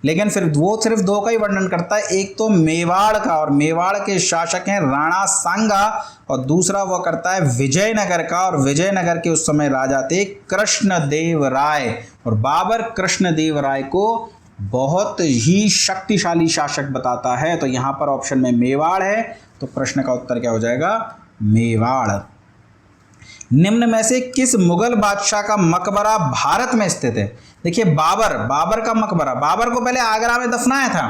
लेकिन फिर वो सिर्फ 2 का ही वर्णन करता है। एक तो मेवाड़ का, और मेवाड़ के शासक हैं राणा सांगा, और दूसरा वो करता है विजयनगर का, और विजयनगर के उस समय राजा थे कृष्णदेव राय। और बाबर कृष्णदेव राय को बहुत ही शक्तिशाली शासक बताता है। तो यहाँ पर ऑप्शन में मेवाड़ है, तो प्रश्न का उत्तर क्या हो जाएगा? मेवाड़। निम्न में से किस मुगल बादशाह का मकबरा भारत में स्थित है? देखिए बाबर का मकबरा, बाबर को पहले आगरा में दफनाया था,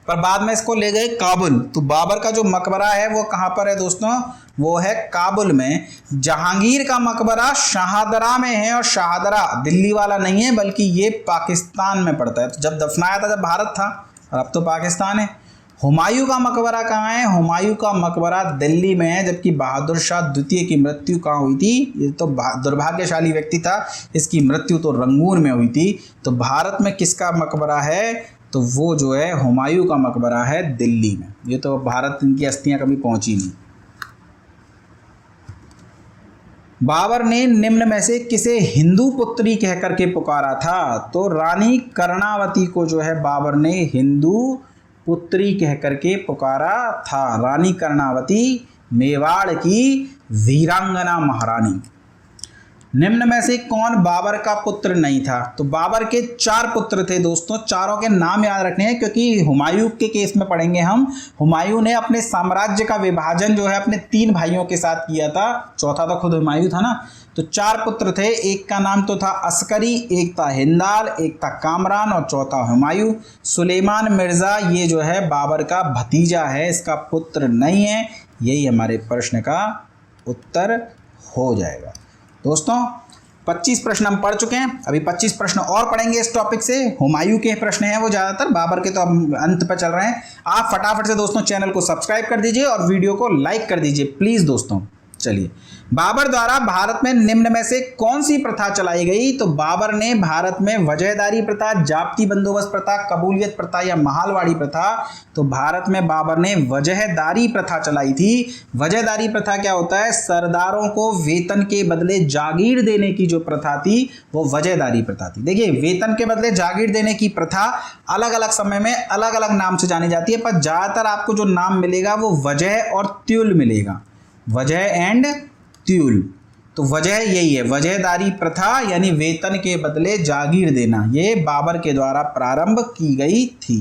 पर बाद में इसको ले गए काबुल। तो बाबर का जो मकबरा है वो कहाँ पर है दोस्तों? वो है काबुल में। जहांगीर का मकबरा शाहदरा में है, और शाहदरा दिल्ली वाला नहीं है बल्कि ये पाकिस्तान में पड़ता है। तो जब दफनाया था जब भारत था, और अब तो पाकिस्तान है। हुमायूं का मकबरा कहाँ है? हुमायूं का मकबरा दिल्ली में है, जबकि बहादुर शाह द्वितीय की मृत्यु कहाँ हुई थी? ये तो दुर्भाग्यशाली व्यक्ति था, इसकी मृत्यु तो रंगून में हुई थी। तो भारत में किसका मकबरा है? तो वो जो है हुमायूं का मकबरा है दिल्ली में। ये तो भारत इनकी अस्थियां कभी पहुंची नहीं। बाबर ने निम्न में से किसे हिंदू पुत्री कह करके पुकारा था? तो रानी कर्णावती को जो है बाबर ने हिंदू पुत्री कह करके पुकारा था। रानी कर्णावती मेवाड़ की वीरांगना महारानी। निम्न में से कौन बाबर का पुत्र नहीं था? तो बाबर के 4 पुत्र थे दोस्तों। चारों के नाम याद रखने हैं, क्योंकि हुमायूं के केस में पढ़ेंगे हम। हुमायूं ने अपने साम्राज्य का विभाजन जो है अपने 3 भाइयों के साथ किया था, चौथा तो खुद हुमायूं था ना। तो 4 पुत्र थे, एक का नाम तो था अस्करी, एक था हिंदाल, एक था कामरान, और चौथा हुमायूं। सुलेमान मिर्ज़ा ये जो है बाबर का भतीजा है, इसका पुत्र नहीं है। यही हमारे प्रश्न का उत्तर हो जाएगा। दोस्तों 25 प्रश्न हम पढ़ चुके हैं, अभी 25 प्रश्न और पढ़ेंगे इस टॉपिक से। हुमायूं के प्रश्न हैं वो ज़्यादातर, बाबर के तो हम अंत पर चल रहे हैं। आप फटाफट से दोस्तों चैनल को सब्सक्राइब कर दीजिए और वीडियो को लाइक कर दीजिए प्लीज़ दोस्तों। चलिए, बाबर द्वारा भारत में निम्न में से कौन सी प्रथा चलाई गई? तो बाबर ने भारत में वजहदारी प्रथा, जाप्ती बंदोबस्त प्रथा, कबूलियत प्रथा या महालवाड़ी प्रथा? तो भारत में बाबर ने वजहदारी प्रथा चलाई थी। वजहदारी प्रथा क्या होता है? सरदारों को वेतन के बदले जागीर देने की जो प्रथा थी वो वजहदारी प्रथा थी। देखिए, वेतन के बदले जागीर देने की प्रथा अलग अलग समय में अलग अलग नाम से जानी जाती है, पर ज्यादातर आपको जो नाम मिलेगा वो वजह और त्युल मिलेगा, वजह एंड त्युल। तो वजह यही है, वजहदारी प्रथा यानी वेतन के बदले जागीर देना, ये बाबर के द्वारा प्रारंभ की गई थी।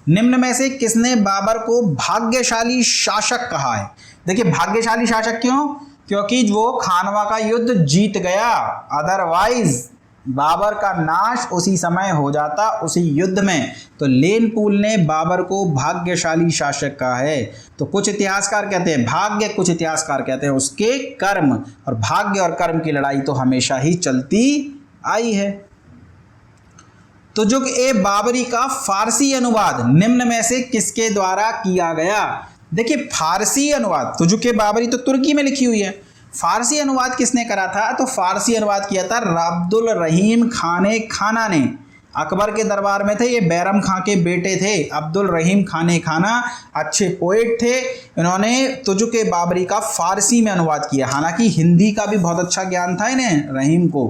निम्न में से किसने बाबर को भाग्यशाली शासक कहा है? देखिए, भाग्यशाली शासक क्यों? क्योंकि वो खानवा का युद्ध जीत गया, अदरवाइज बाबर का नाश उसी समय हो जाता, उसी युद्ध में। तो लेन पूल ने बाबर को भाग्यशाली शासक कहा है। तो कुछ इतिहासकार कहते हैं भाग्य, कुछ इतिहासकार कहते हैं उसके कर्म, और भाग्य और कर्म की लड़ाई तो हमेशा ही चलती आई है। तुजुक ए बाबरी का फारसी अनुवाद निम्न में से किसके द्वारा किया गया? देखिए, फारसी अनुवाद, तुजुक ए बाबरी तो तुर्की में लिखी हुई है, फारसी अनुवाद किसने करा था? तो फारसी अनुवाद किया था अब्दुल रहीम खाने खाना ने। अकबर के दरबार में थे, ये बैरम खां के बेटे थे, अब्दुल रहीम खाने खाना, अच्छे पोएट थे। इन्होंने तुजुक ए बाबरी का फारसी में अनुवाद किया। हालांकि हिंदी का भी बहुत अच्छा ज्ञान था इन्हें, रहीम को,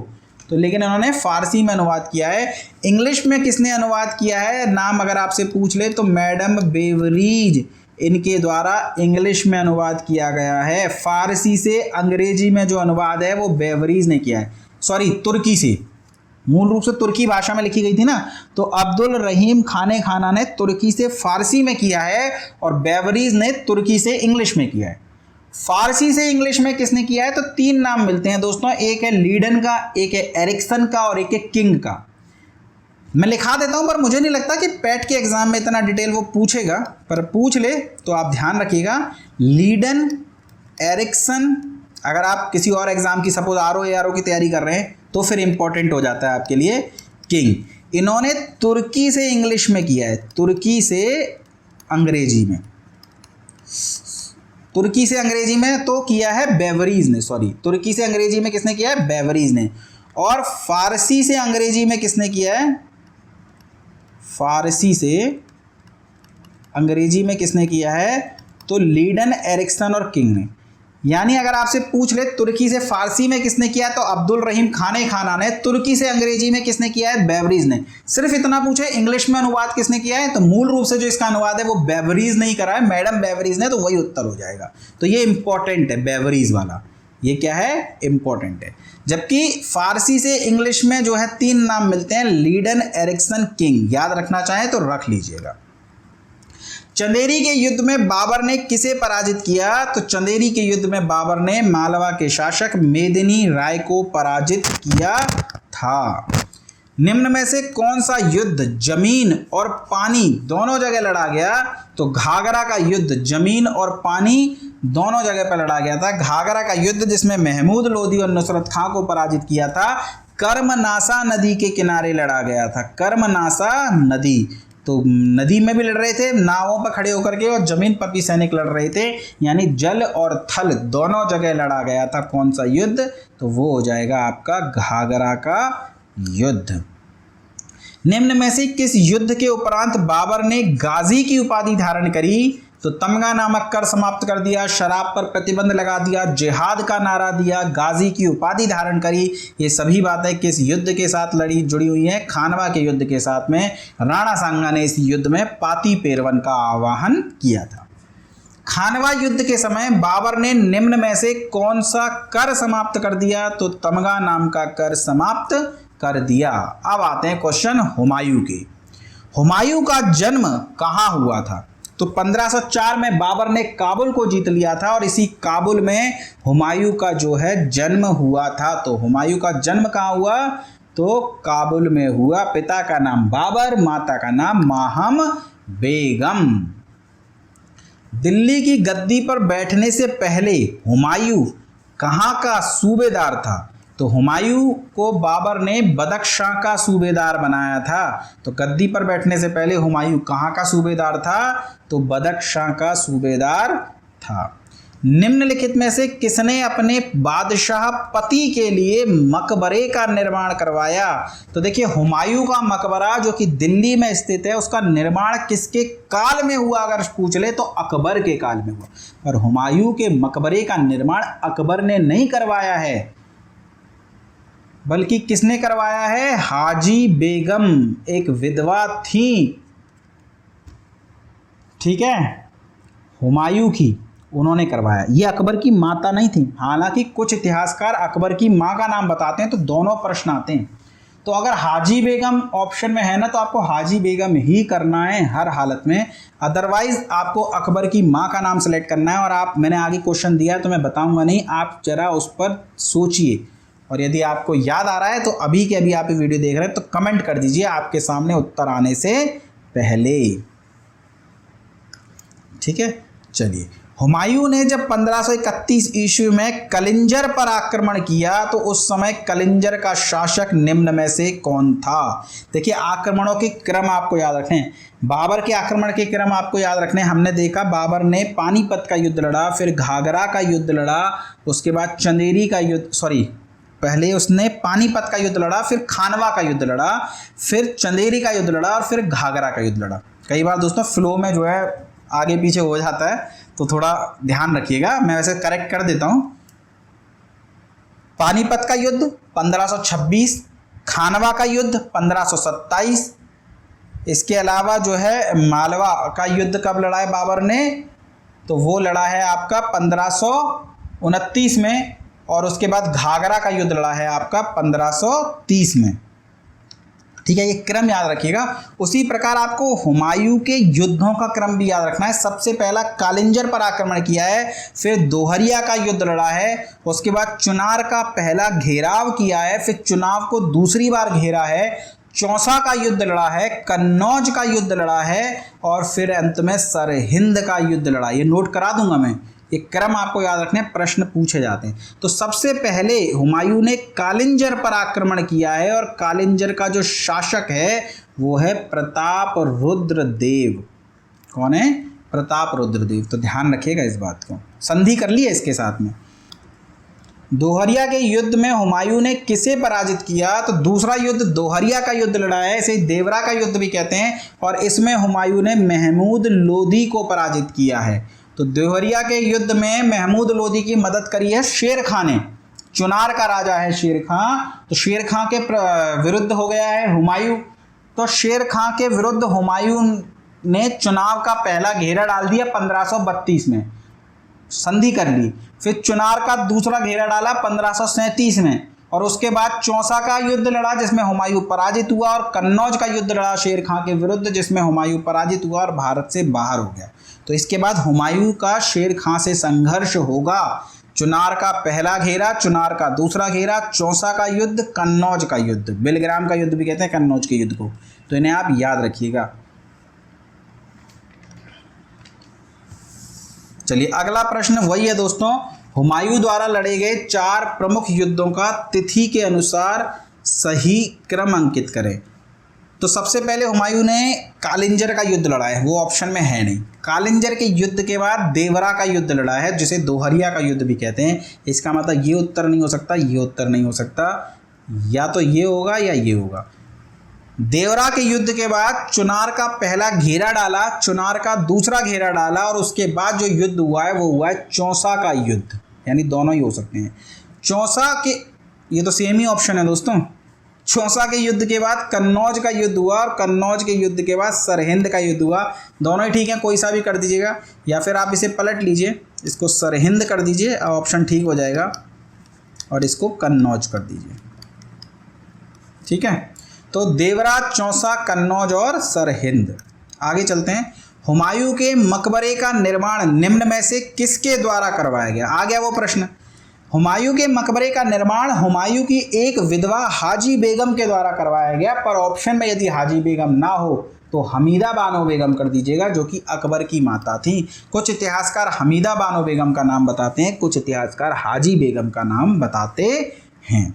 तो लेकिन इन्होंने फारसी में अनुवाद किया है। इंग्लिश में किसने अनुवाद किया है? नाम अगर आपसे पूछ ले तो मैडम बेवरीज, इनके द्वारा इंग्लिश में अनुवाद किया गया है। फारसी से अंग्रेजी में जो अनुवाद है वो बेवरीज ने किया है, सॉरी तुर्की से, मूल रूप से तुर्की भाषा में लिखी गई थी ना, तो अब्दुल रहीम खाने खाना ने तुर्की से फारसी में किया है और बेवरीज ने तुर्की से इंग्लिश में किया है। फारसी से इंग्लिश में किसने किया है? तो 3 नाम मिलते हैं दोस्तों, एक है लीडन का, एक है एरिक्सन का और एक है किंग का। मैं लिखा देता हूं, पर मुझे नहीं लगता कि पैट के एग्जाम में इतना डिटेल वो पूछेगा, पर पूछ ले तो आप ध्यान रखिएगा। लीडन, एरिक्सन, अगर आप किसी और एग्जाम की सपोज आरओ एआरओ की तैयारी कर रहे हैं तो फिर इंपॉर्टेंट हो जाता है आपके लिए किंग। इन्होंने तुर्की से इंग्लिश में किया है, तुर्की से अंग्रेजी में, तुर्की से अंग्रेजी में तो किया है बेवरीज ने, सॉरी तुर्की से अंग्रेजी में किसने किया है? बेवरीज ने। और फारसी से अंग्रेजी में किसने किया है? फारसी से अंग्रेजी में किसने किया है? तो लीडन, एरिक्सन और किंग ने। यानी अगर आपसे पूछ ले तुर्की से फारसी में किसने किया तो अब्दुल रहीम खाने खाना ने, तुर्की से अंग्रेजी में किसने किया है? बेवरीज ने। सिर्फ इतना पूछे इंग्लिश में अनुवाद किसने किया है, तो मूल रूप से जो इसका अनुवाद है वो बेवरीज नहीं करा है, मैडम बेवरीज ने, तो वही उत्तर हो जाएगा। तो ये इंपॉर्टेंट है, बेवरीज वाला, ये क्या है? इंपॉर्टेंट है। जबकि फारसी से इंग्लिश में जो है 3 नाम मिलते हैं, लीडन, एरिक्सन, किंग। याद रखना चाहें तो रख लीजिएगा। चंदेरी के युद्ध में बाबर ने किसे पराजित किया? तो चंदेरी के युद्ध में बाबर ने मालवा के शासक मेदिनी राय को पराजित किया था। निम्न में से कौन सा युद्ध जमीन और पानी दोनों जगह लड़ा गया? तो घाघरा का युद्ध जमीन और पानी दोनों जगह पर लड़ा गया था। घाघरा का युद्ध जिसमें महमूद लोधी और नुसरत खां को पराजित किया था, कर्मनासा नदी के किनारे लड़ा गया था। कर्मनासा नदी, तो नदी में भी लड़ रहे थे नावों पर खड़े होकर के, और जमीन पर भी सैनिक लड़ रहे थे, यानी जल और थल दोनों जगह लड़ा गया था। कौन सा युद्ध? तो वो हो जाएगा आपका घाघरा का युद्ध। निम्न में से किस युद्ध के उपरांत बाबर ने गाजी की उपाधि धारण करी? तो तमगा नामक कर समाप्त कर दिया, शराब पर प्रतिबंध लगा दिया, जिहाद का नारा दिया, गाजी की उपाधि धारण करी। ये सभी बातें किस युद्ध के साथ जुड़ी हुई हैं? खानवा के युद्ध के साथ में। राणा सांगा ने इस युद्ध में पाती पेरवन का आह्वान किया था। खानवा युद्ध के समय बाबर ने निम्न में से कौन सा कर समाप्त कर दिया? तो तमगा नाम का कर समाप्त कर दिया। अब आते हैं क्वेश्चन हुमायूं के। हुमायूं का जन्म कहाँ हुआ था? तो 1504 में बाबर ने काबुल को जीत लिया था और इसी काबुल में हुमायूं का जो है जन्म हुआ था। तो हुमायूं का जन्म कहाँ हुआ? तो काबुल में हुआ। पिता का नाम बाबर, माता का नाम माहम बेगम। दिल्ली की गद्दी पर बैठने से पहले हुमायूं कहाँ का सूबेदार था? तो हुमायूं को बाबर ने बदख्शां का सूबेदार बनाया था। तो गद्दी पर बैठने से पहले हुमायूं कहाँ का सूबेदार था? तो बदख्शां का सूबेदार था। निम्नलिखित में से किसने अपने बादशाह पति के लिए मकबरे का निर्माण करवाया? तो देखिए, हुमायूं का मकबरा जो कि दिल्ली में स्थित है, उसका निर्माण किसके काल में हुआ अगर पूछ ले तो अकबर के काल में हुआ। और हुमायूं के मकबरे का निर्माण अकबर ने नहीं करवाया है, बल्कि किसने करवाया है? हाजी बेगम, एक विधवा थी, ठीक है, हुमायूं की, उन्होंने करवाया। ये अकबर की माता नहीं थी। हालांकि कुछ इतिहासकार अकबर की मां का नाम बताते हैं, तो दोनों प्रश्न आते हैं। तो अगर हाजी बेगम ऑप्शन में है ना, तो आपको हाजी बेगम ही करना है हर हालत में, अदरवाइज आपको अकबर की मां का नाम सेलेक्ट करना है। और मैंने आगे क्वेश्चन दिया है तो मैं बताऊंगा नहीं, आप जरा उस पर सोचिए, और यदि आपको याद आ रहा है तो अभी के अभी आप ये वीडियो देख रहे हैं तो कमेंट कर दीजिए आपके सामने उत्तर आने से पहले, ठीक है। चलिए, हुमायूं ने जब 1531 ईस्वी में कलिंजर पर आक्रमण किया तो उस समय कलिंजर का शासक निम्न में से कौन था? देखिए, आक्रमणों के क्रम आपको याद रखें। बाबर के आक्रमण के क्रम आपको याद रखने। हमने देखा बाबर ने पानीपत का युद्ध लड़ा, फिर घाघरा का युद्ध लड़ा, उसके बाद चंदेरी का युद्ध, पहले उसने पानीपत का युद्ध लड़ा, फिर खानवा का युद्ध लड़ा, फिर चंदेरी का युद्ध लड़ा और फिर घाघरा का युद्ध लड़ा। कई बार दोस्तों फ्लो में जो है आगे पीछे हो जाता है, तो थोड़ा ध्यान रखिएगा। मैं वैसे करेक्ट कर देता हूं। पानीपत का युद्ध 1526, खानवा का युद्ध 1527, इसके अलावा जो है मालवा का युद्ध कब लड़ा है बाबर ने? तो वो लड़ा है आपका 1529 में, और उसके बाद घाघरा का युद्ध लड़ा है आपका 1530 में, ठीक है। ये क्रम याद रखिएगा। उसी प्रकार आपको हुमायूं के युद्धों का क्रम भी याद रखना है। सबसे पहला कालिंजर पर आक्रमण किया है, फिर दोहरिया का युद्ध लड़ा है, उसके बाद चुनार का पहला घेराव किया है, फिर चुनाव को दूसरी बार घेरा है, चौसा का युद्ध लड़ा है, कन्नौज का युद्ध लड़ा है, और फिर अंत में सरहिंद का युद्ध लड़ा। ये नोट करा दूंगा मैं, ये क्रम आपको याद रखने, प्रश्न पूछे जाते हैं। तो सबसे पहले हुमायूं ने कालिंजर पर आक्रमण किया है, और कालिंजर का जो शासक है वो है प्रताप रुद्र देव। कौन है? प्रताप रुद्र देव। तो ध्यान रखिएगा इस बात को, संधि कर लिया इसके साथ में। दोहरिया के युद्ध में हुमायूं ने किसे पराजित किया? तो दूसरा युद्ध दोहरिया का युद्ध लड़ा है, इसे देवरा का युद्ध भी कहते हैं, और इसमें हुमायूं ने महमूद लोदी को पराजित किया है। तो दोहरिया के युद्ध में महमूद लोदी की मदद करी है शेर खां ने। चुनार का राजा है शेर खां, तो शेर खां के विरुद्ध हो गया है हुमायूं। तो शेर खां के विरुद्ध हुमायूं ने चुनाव का पहला घेरा डाल दिया 1532 में, संधि कर ली। फिर चुनार का दूसरा घेरा डाला 1537 में, और उसके बाद चौसा का युद्ध लड़ा जिसमें हुमायूं पराजित हुआ, और कन्नौज का युद्ध लड़ा शेर खां के विरुद्ध जिसमें हुमायूं पराजित हुआ और भारत से बाहर हो गया। तो इसके बाद हुमायूं का शेर खां से संघर्ष होगा। चुनार का पहला घेरा, चुनार का दूसरा घेरा, चौसा का युद्ध, कन्नौज का युद्ध, बिलग्राम का युद्ध भी कहते हैं कन्नौज के युद्ध को। तो इन्हें आप याद रखिएगा। चलिए, अगला प्रश्न वही है दोस्तों, हुमायूं द्वारा लड़े गए 4 प्रमुख युद्धों का तिथि के अनुसार सही क्रम अंकित करें। तो सबसे पहले हुमायूं ने कालिंजर का युद्ध लड़ा है, वो ऑप्शन में है नहीं। कालिंजर के युद्ध के बाद देवरा का युद्ध लड़ा है, जिसे दोहरिया का युद्ध भी कहते हैं। इसका मतलब ये उत्तर नहीं हो सकता, ये उत्तर नहीं हो सकता, या तो ये होगा या ये होगा। देवरा के युद्ध के बाद चुनार का पहला घेरा डाला, चुनार का दूसरा घेरा डाला, और उसके बाद जो युद्ध हुआ है वो हुआ है चौसा का युद्ध, यानी दोनों ही हो सकते हैं। चौसा के, ये तो सेम ही ऑप्शन है दोस्तों। चौसा के युद्ध के बाद कन्नौज का युद्ध हुआ, और कन्नौज के युद्ध के बाद सरहिंद का युद्ध हुआ। दोनों ही ठीक है, कोई सा भी कर दीजिएगा, या फिर आप इसे पलट लीजिए, इसको सरहिंद कर दीजिए, ऑप्शन ठीक हो जाएगा, और इसको कन्नौज कर दीजिए, ठीक है। तो देवरा, चौसा, कन्नौज और सरहिंद। आगे चलते हैं। हुमायूं के मकबरे का निर्माण निम्न में से किसके द्वारा करवाया गया? आ गया वो प्रश्न। हुमायूं के मकबरे का निर्माण हुमायूं की एक विधवा हाजी बेगम के द्वारा करवाया गया, पर ऑप्शन में यदि हाजी बेगम ना हो तो हमीदा बानो बेगम कर दीजिएगा, जो कि अकबर की माता थी। कुछ इतिहासकार हमीदा बानो बेगम का नाम बताते हैं, कुछ इतिहासकार हाजी बेगम का नाम बताते हैं।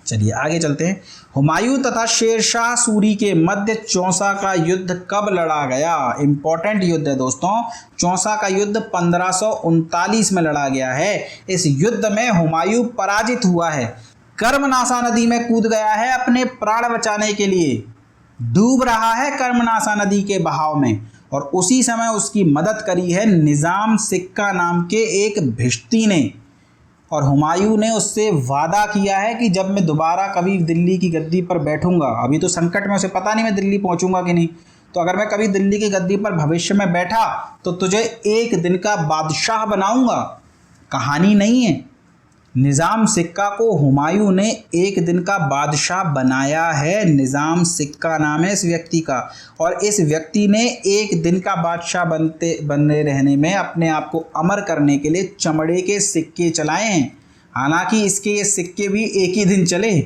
चलिए आगे चलते हैं। हुमायूं तथा शेरशाह सूरी के मध्य चौसा का युद्ध कब लड़ा गया? इंपॉर्टेंट युद्ध है दोस्तों। चौसा का युद्ध 1539 में लड़ा गया है। इस युद्ध में हुमायूं पराजित हुआ है, कर्मनासा नदी में कूद गया है अपने प्राण बचाने के लिए, डूब रहा है कर्मनासा नदी के बहाव में, और उसी समय उसकी मदद करी है निज़ाम सिक्का नाम के एक भिश्ती ने। और हुमायूं ने उससे वादा किया है कि जब मैं दोबारा कभी दिल्ली की गद्दी पर बैठूंगा, अभी तो संकट में, उसे पता नहीं मैं दिल्ली पहुंचूंगा कि नहीं, तो अगर मैं कभी दिल्ली की गद्दी पर भविष्य में बैठा तो तुझे एक दिन का बादशाह बनाऊंगा। कहानी नहीं है, निज़ाम सिक्का को हुमायूं ने एक दिन का बादशाह बनाया है। निज़ाम सिक्का नाम है इस व्यक्ति का, और इस व्यक्ति ने एक दिन का बादशाह बने रहने में अपने आप को अमर करने के लिए चमड़े के सिक्के चलाए हैं। हालांकि इसके ये सिक्के भी एक ही दिन चले।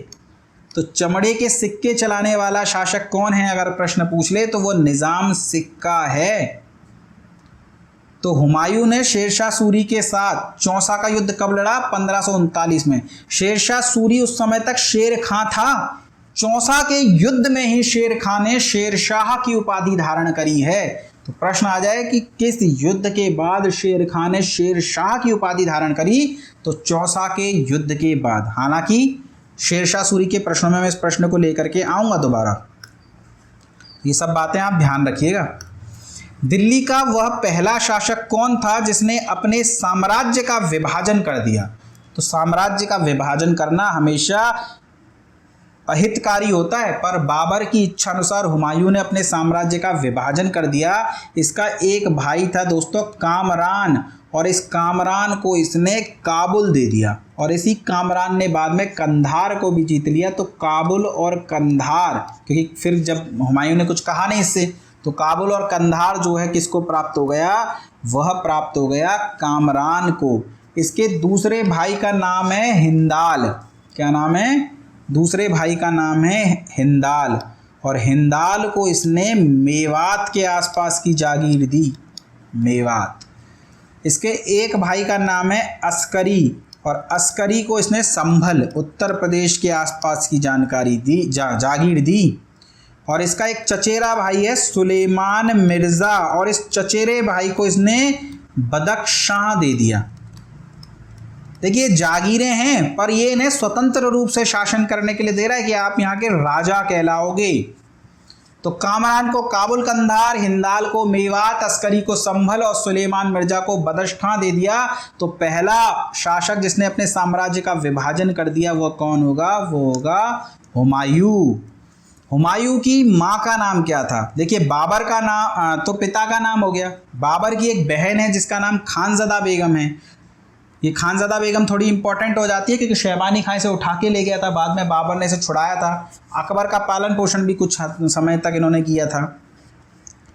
तो चमड़े के सिक्के चलाने वाला शासक कौन है अगर प्रश्न पूछ ले तो वो निज़ाम सिक्का है। तो हुमायूं ने शेरशाह सूरी के साथ चौसा का युद्ध कब लड़ा? 1539 में। शेरशाह सूरी उस समय तक शेर खां था। चौसा के युद्ध में ही शेर खां ने शेरशाह की उपाधि धारण करी है। तो प्रश्न आ जाए कि किस युद्ध के बाद शेर खां ने शेरशाह की उपाधि धारण करी? तो चौसा के युद्ध के बाद। हालांकि शेरशाह सूरी के प्रश्नों में मैं इस प्रश्न को लेकर के आऊँगा दोबारा, ये सब बातें आप ध्यान रखिएगा। दिल्ली का वह पहला शासक कौन था जिसने अपने साम्राज्य का विभाजन कर दिया? तो साम्राज्य का विभाजन करना हमेशा अहितकारी होता है, पर बाबर की इच्छा अनुसार हुमायूं ने अपने साम्राज्य का विभाजन कर दिया। इसका एक भाई था दोस्तों कामरान, और इस कामरान को इसने काबुल दे दिया, और इसी कामरान ने बाद में कंधार को भी जीत लिया। तो काबुल और कंधार, क्योंकि फिर जब हुमायूं ने कुछ कहा नहीं इससे, तो काबुल और कंधार जो है किसको प्राप्त हो गया? वह प्राप्त हो गया कामरान को। इसके दूसरे भाई का नाम है हिंदाल। क्या नाम है? दूसरे भाई का नाम है हिंदाल, और हिंदाल को इसने मेवात के आसपास की जागीर दी, मेवात। इसके एक भाई का नाम है अस्करी, और अस्करी को इसने संभल, उत्तर प्रदेश के आसपास की जानकारी दी, जागीर दी। और इसका एक चचेरा भाई है सुलेमान मिर्ज़ा, और इस चचेरे भाई को इसने बदख्शां दे दिया। देखिए जागीरें हैं, पर ये इन्हें स्वतंत्र रूप से शासन करने के लिए दे रहा है कि आप यहाँ के राजा कहलाओगे। तो कामरान को काबुल कंधार, हिंदाल को मेवात, अस्करी को संभल और सुलेमान मिर्ज़ा को बदख्शां दे दिया। तो पहला शासक जिसने अपने साम्राज्य का विभाजन कर दिया वो कौन होगा? वो होगा हुमायूं। हुमायूं की माँ का नाम क्या था? देखिए बाबर का नाम तो पिता का नाम हो गया। बाबर की एक बहन है जिसका नाम खानज़दा बेगम है। ये खानज़दा बेगम थोड़ी इंपॉर्टेंट हो जाती है क्योंकि शहबानी खां इसे उठा के ले गया था, बाद में बाबर ने इसे छुड़ाया था। अकबर का पालन पोषण भी कुछ समय तक इन्होंने किया था।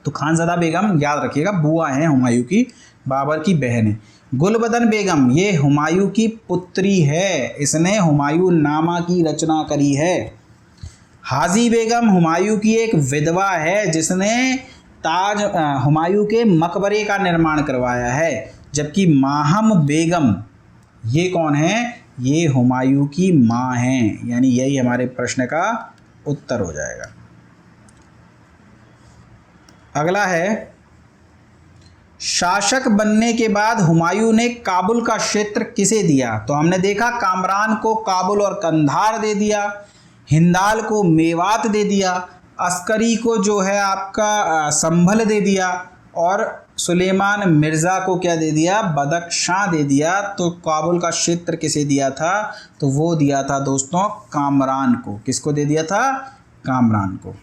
तो खानज़दा बेगम याद रखिएगा बुआ हैं हुमायूं की, बाबर की बहन है। गुलबदन बेगम ये हुमायूं की पुत्री है, इसने हुमायूं नामा की रचना करी है। हाजी बेगम हुमायूं की एक विधवा है जिसने हुमायूं के मकबरे का निर्माण करवाया है। जबकि माहम बेगम ये कौन है? ये हुमायूं की माँ हैं। यानी यही हमारे प्रश्न का उत्तर हो जाएगा। अगला है, शासक बनने के बाद हुमायूं ने काबुल का क्षेत्र किसे दिया? तो हमने देखा कामरान को काबुल और कंधार दे दिया, हिंदाल को मेवात दे दिया, अस्करी को जो है आपका संभल दे दिया, और सुलेमान मिर्ज़ा को क्या दे दिया? बदख्शां दे दिया। तो काबुल का क्षेत्र किसे दिया था? तो वो दिया था दोस्तों कामरान को। किसको दे दिया था? कामरान को।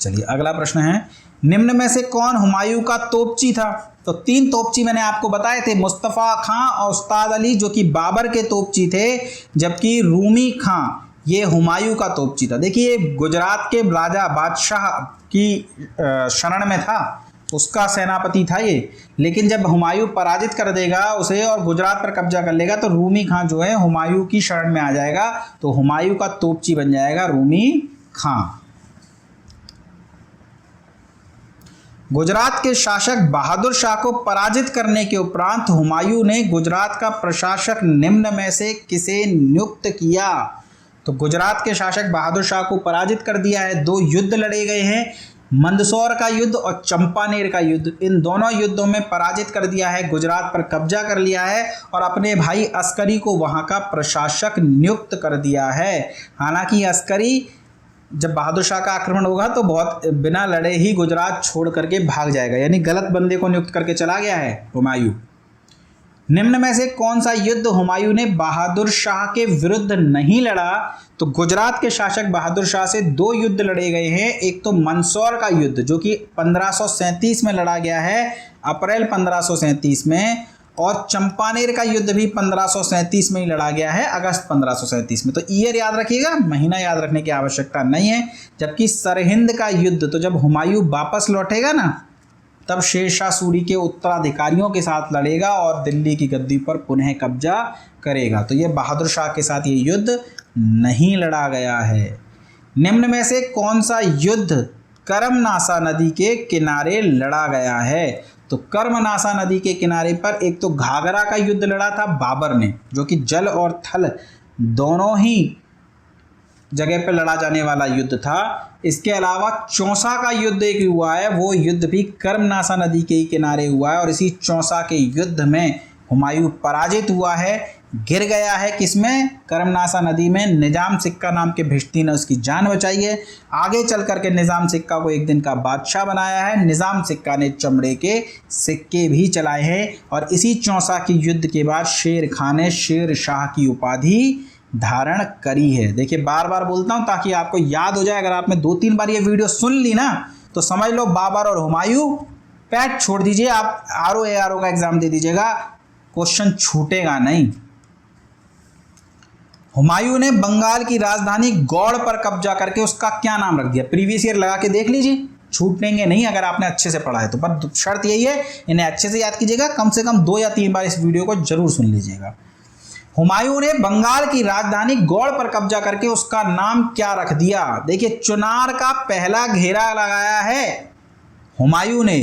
चलिए अगला प्रश्न है, निम्न में से कौन हुमायूं का तोपची था? तो 3 तोपची मैंने आपको बताए थे, मुस्तफ़ा खां और उस्ताद अली जो कि बाबर के तोपची थे, जबकि रूमी खां ये हुमायूं का तोपची था। देखिए गुजरात के राजा बादशाह की शरण में था, उसका सेनापति था ये, लेकिन जब हुमायूं पराजित कर देगा उसे और गुजरात पर कब्जा कर लेगा तो रूमी खां जो है हुमायूं की शरण में आ जाएगा। तो हुमायूं का तोपची बन जाएगा रूमी खां। गुजरात के शासक बहादुर शाह को पराजित करने के उपरांत हुमायूं ने गुजरात का प्रशासक निम्न में से किसे नियुक्त किया? तो गुजरात के शासक बहादुर शाह को पराजित कर दिया है। 2 युद्ध लड़े गए हैं, मंदसौर का युद्ध और चंपानेर का युद्ध। इन दोनों युद्धों में पराजित कर दिया है, गुजरात पर कब्जा कर लिया है और अपने भाई अस्करी को वहां का प्रशासक नियुक्त कर दिया है। हालांकि अस्करी जब बहादुर शाह का आक्रमण होगा तो बहुत बिना लड़े ही गुजरात छोड़ करके भाग जाएगा, यानी गलत बंदे को नियुक्त करके चला गया है हुमायूं। निम्न में से कौन सा युद्ध हुमायूं ने बहादुर शाह के विरुद्ध नहीं लड़ा? तो गुजरात के शासक बहादुर शाह से 2 युद्ध लड़े गए हैं। एक तो मंदसौर का युद्ध जो कि 1537 में लड़ा गया है, अप्रैल 1537 में, और चंपानेर का युद्ध भी 1537 में ही लड़ा गया है, अगस्त 1537 में। तो ईयर याद रखिएगा, महीना याद रखने की आवश्यकता नहीं है। जबकि सरहिंद का युद्ध, तो जब हुमायूं वापस लौटेगा ना, तब शेरशाह सूरी के उत्तराधिकारियों के साथ लड़ेगा और दिल्ली की गद्दी पर पुनः कब्जा करेगा। तो ये बहादुर शाह के साथ ये युद्ध नहीं लड़ा गया है। निम्न में से कौन सा युद्ध करमनासा नदी के किनारे लड़ा गया है? तो करमनासा नदी के किनारे पर एक तो घाघरा का युद्ध लड़ा था बाबर ने, जो कि जल और थल दोनों ही जगह पर लड़ा जाने वाला युद्ध था। इसके अलावा चौसा का युद्ध एक हुआ है, वो युद्ध भी करमनासा नदी के ही किनारे हुआ है और इसी चौसा के युद्ध में हुमायूं पराजित हुआ है, गिर गया है। किसमें? करमनासा नदी में। निजाम सिक्का नाम के भिश्ती ने उसकी जान बचाई है। आगे चल करके निजाम सिक्का को एक दिन का बादशाह बनाया है। निजाम सिक्का ने चमड़े के सिक्के भी चलाए हैं और इसी चौसा की युद्ध के बाद शेर खान ने शेर शाह की उपाधि धारण करी है। देखिए, बार बार बोलता हूं ताकि आपको याद हो जाए। अगर आपने 2-3 बार ये वीडियो सुन ली ना तो समझ लो बाबर और हुमायूं, पैट छोड़ दीजिए, आप RO का एग्जाम दे दीजिएगा, क्वेश्चन छूटेगा नहीं। हुमायूं ने बंगाल की राजधानी गौड़ पर कब्जा करके उसका क्या नाम रख दिया? प्रीवियस ईयर लगा के देख लीजिए, छूटेंगे नहीं अगर आपने अच्छे से पढ़ा है तो। पर शर्त यही है, इन्हें अच्छे से याद कीजिएगा, कम से कम 2 या 3 बार इस वीडियो को जरूर सुन लीजिएगा। हुमायूं ने बंगाल की राजधानी गौड़ पर कब्जा करके उसका नाम क्या रख दिया? देखिए, चुनार का पहला घेरा लगाया है हुमायूं ने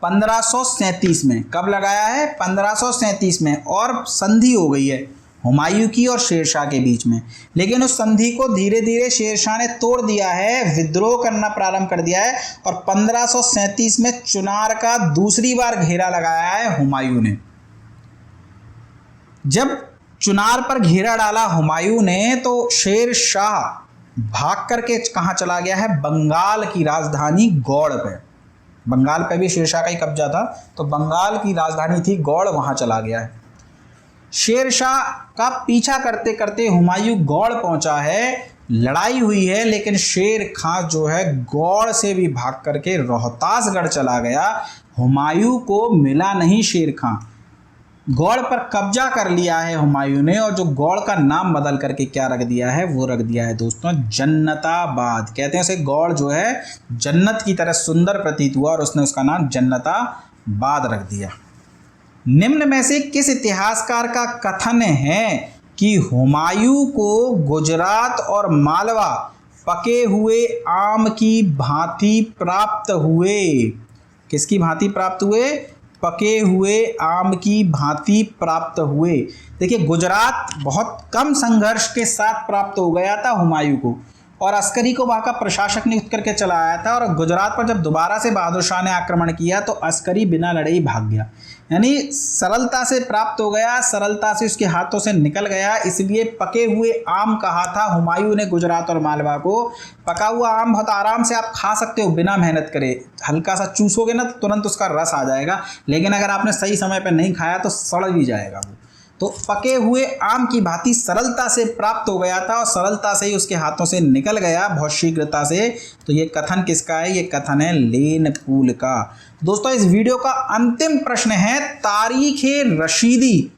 1537 में। कब लगाया है? 1537 में। और संधि हो गई है हुमायूं की और शेरशाह के बीच में, लेकिन उस संधि को धीरे धीरे शेरशाह ने तोड़ दिया है, विद्रोह करना प्रारंभ कर दिया है और 1537 में चुनार का दूसरी बार घेरा लगाया है हुमायूं ने। जब चुनार पर घेरा डाला हुमायूं ने तो शेर शाह भाग करके कहां चला गया है? बंगाल की राजधानी गौड़ पे। बंगाल पे भी शेरशाह का ही कब्जा था, तो बंगाल की राजधानी थी गौड़, वहां चला गया है। शेरशाह का पीछा करते करते हुमायूं गौड़ पहुंचा है, लड़ाई हुई है, लेकिन शेर खां जो है गौड़ से भी भाग करके रोहतासगढ़ चला गया। हुमायूं को मिला नहीं शेर खां। गौड़ पर कब्जा कर लिया है हुमायूं ने और जो गौड़ का नाम बदल करके क्या रख दिया है? वो रख दिया है दोस्तों जन्नताबाद। कहते हैं उसे गौड़ जो है जन्नत की तरह सुंदर प्रतीत हुआ और उसने उसका नाम जन्नताबाद रख दिया। निम्न में से किस इतिहासकार का कथन है कि हुमायूं को गुजरात और मालवा पके हुए आम की भांति प्राप्त हुए? किसकी भांति प्राप्त हुए? पके हुए आम की भांति प्राप्त हुए। देखिए, गुजरात बहुत कम संघर्ष के साथ प्राप्त हो गया था हुमायूं को और अस्करी को वहां का प्रशासक नियुक्त करके चला आया था। और गुजरात पर जब दोबारा से बहादुर शाह ने आक्रमण किया तो अस्करी बिना लड़े ही भाग गया, यानी सरलता से प्राप्त हो गया, सरलता से उसके हाथों से निकल गया। इसलिए पके हुए आम कहा था हुमायूं ने गुजरात और मालवा को। पका हुआ आम बहुत आराम से आप खा सकते हो बिना मेहनत करे, हल्का सा चूसोगे ना तो तुरंत उसका रस आ जाएगा, लेकिन अगर आपने सही समय पर नहीं खाया तो सड़ भी जाएगा वो। तो पके हुए आम की भांति सरलता से प्राप्त हो गया था और सरलता से ही उसके हाथों से निकल गया, बहुत शीघ्रता से। तो ये कथन किसका है? ये कथन है लेनपूल का। दोस्तों, इस वीडियो का अंतिम प्रश्न है तारीखे रशीदी।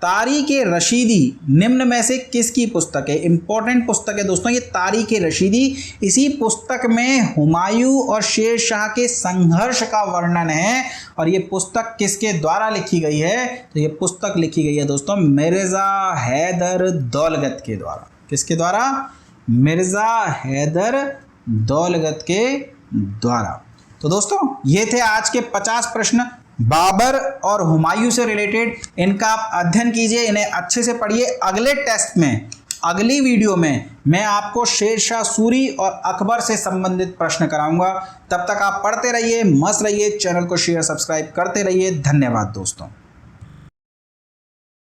तारीखे रशीदी निम्न में से किसकी पुस्तक है? इंपॉर्टेंट पुस्तक है दोस्तों ये तारीखे रशीदी। इसी पुस्तक में हुमायूं और शेर शाह के संघर्ष का वर्णन है और ये पुस्तक किसके द्वारा लिखी गई है? तो ये पुस्तक लिखी गई है दोस्तों मिर्जा हैदर दौलत के द्वारा। किसके द्वारा? मिर्जा हैदर दौलत के द्वारा। तो दोस्तों, ये थे आज के 50 प्रश्न बाबर और हुमायूं से रिलेटेड। इनका आप अध्ययन कीजिए, इन्हें अच्छे से पढ़िए। अगले टेस्ट में अगली वीडियो में मैं आपको शेरशाह सूरी और अकबर से संबंधित प्रश्न कराऊंगा। तब तक आप पढ़ते रहिए, मस्त रहिए, चैनल को शेयर सब्सक्राइब करते रहिए। धन्यवाद दोस्तों।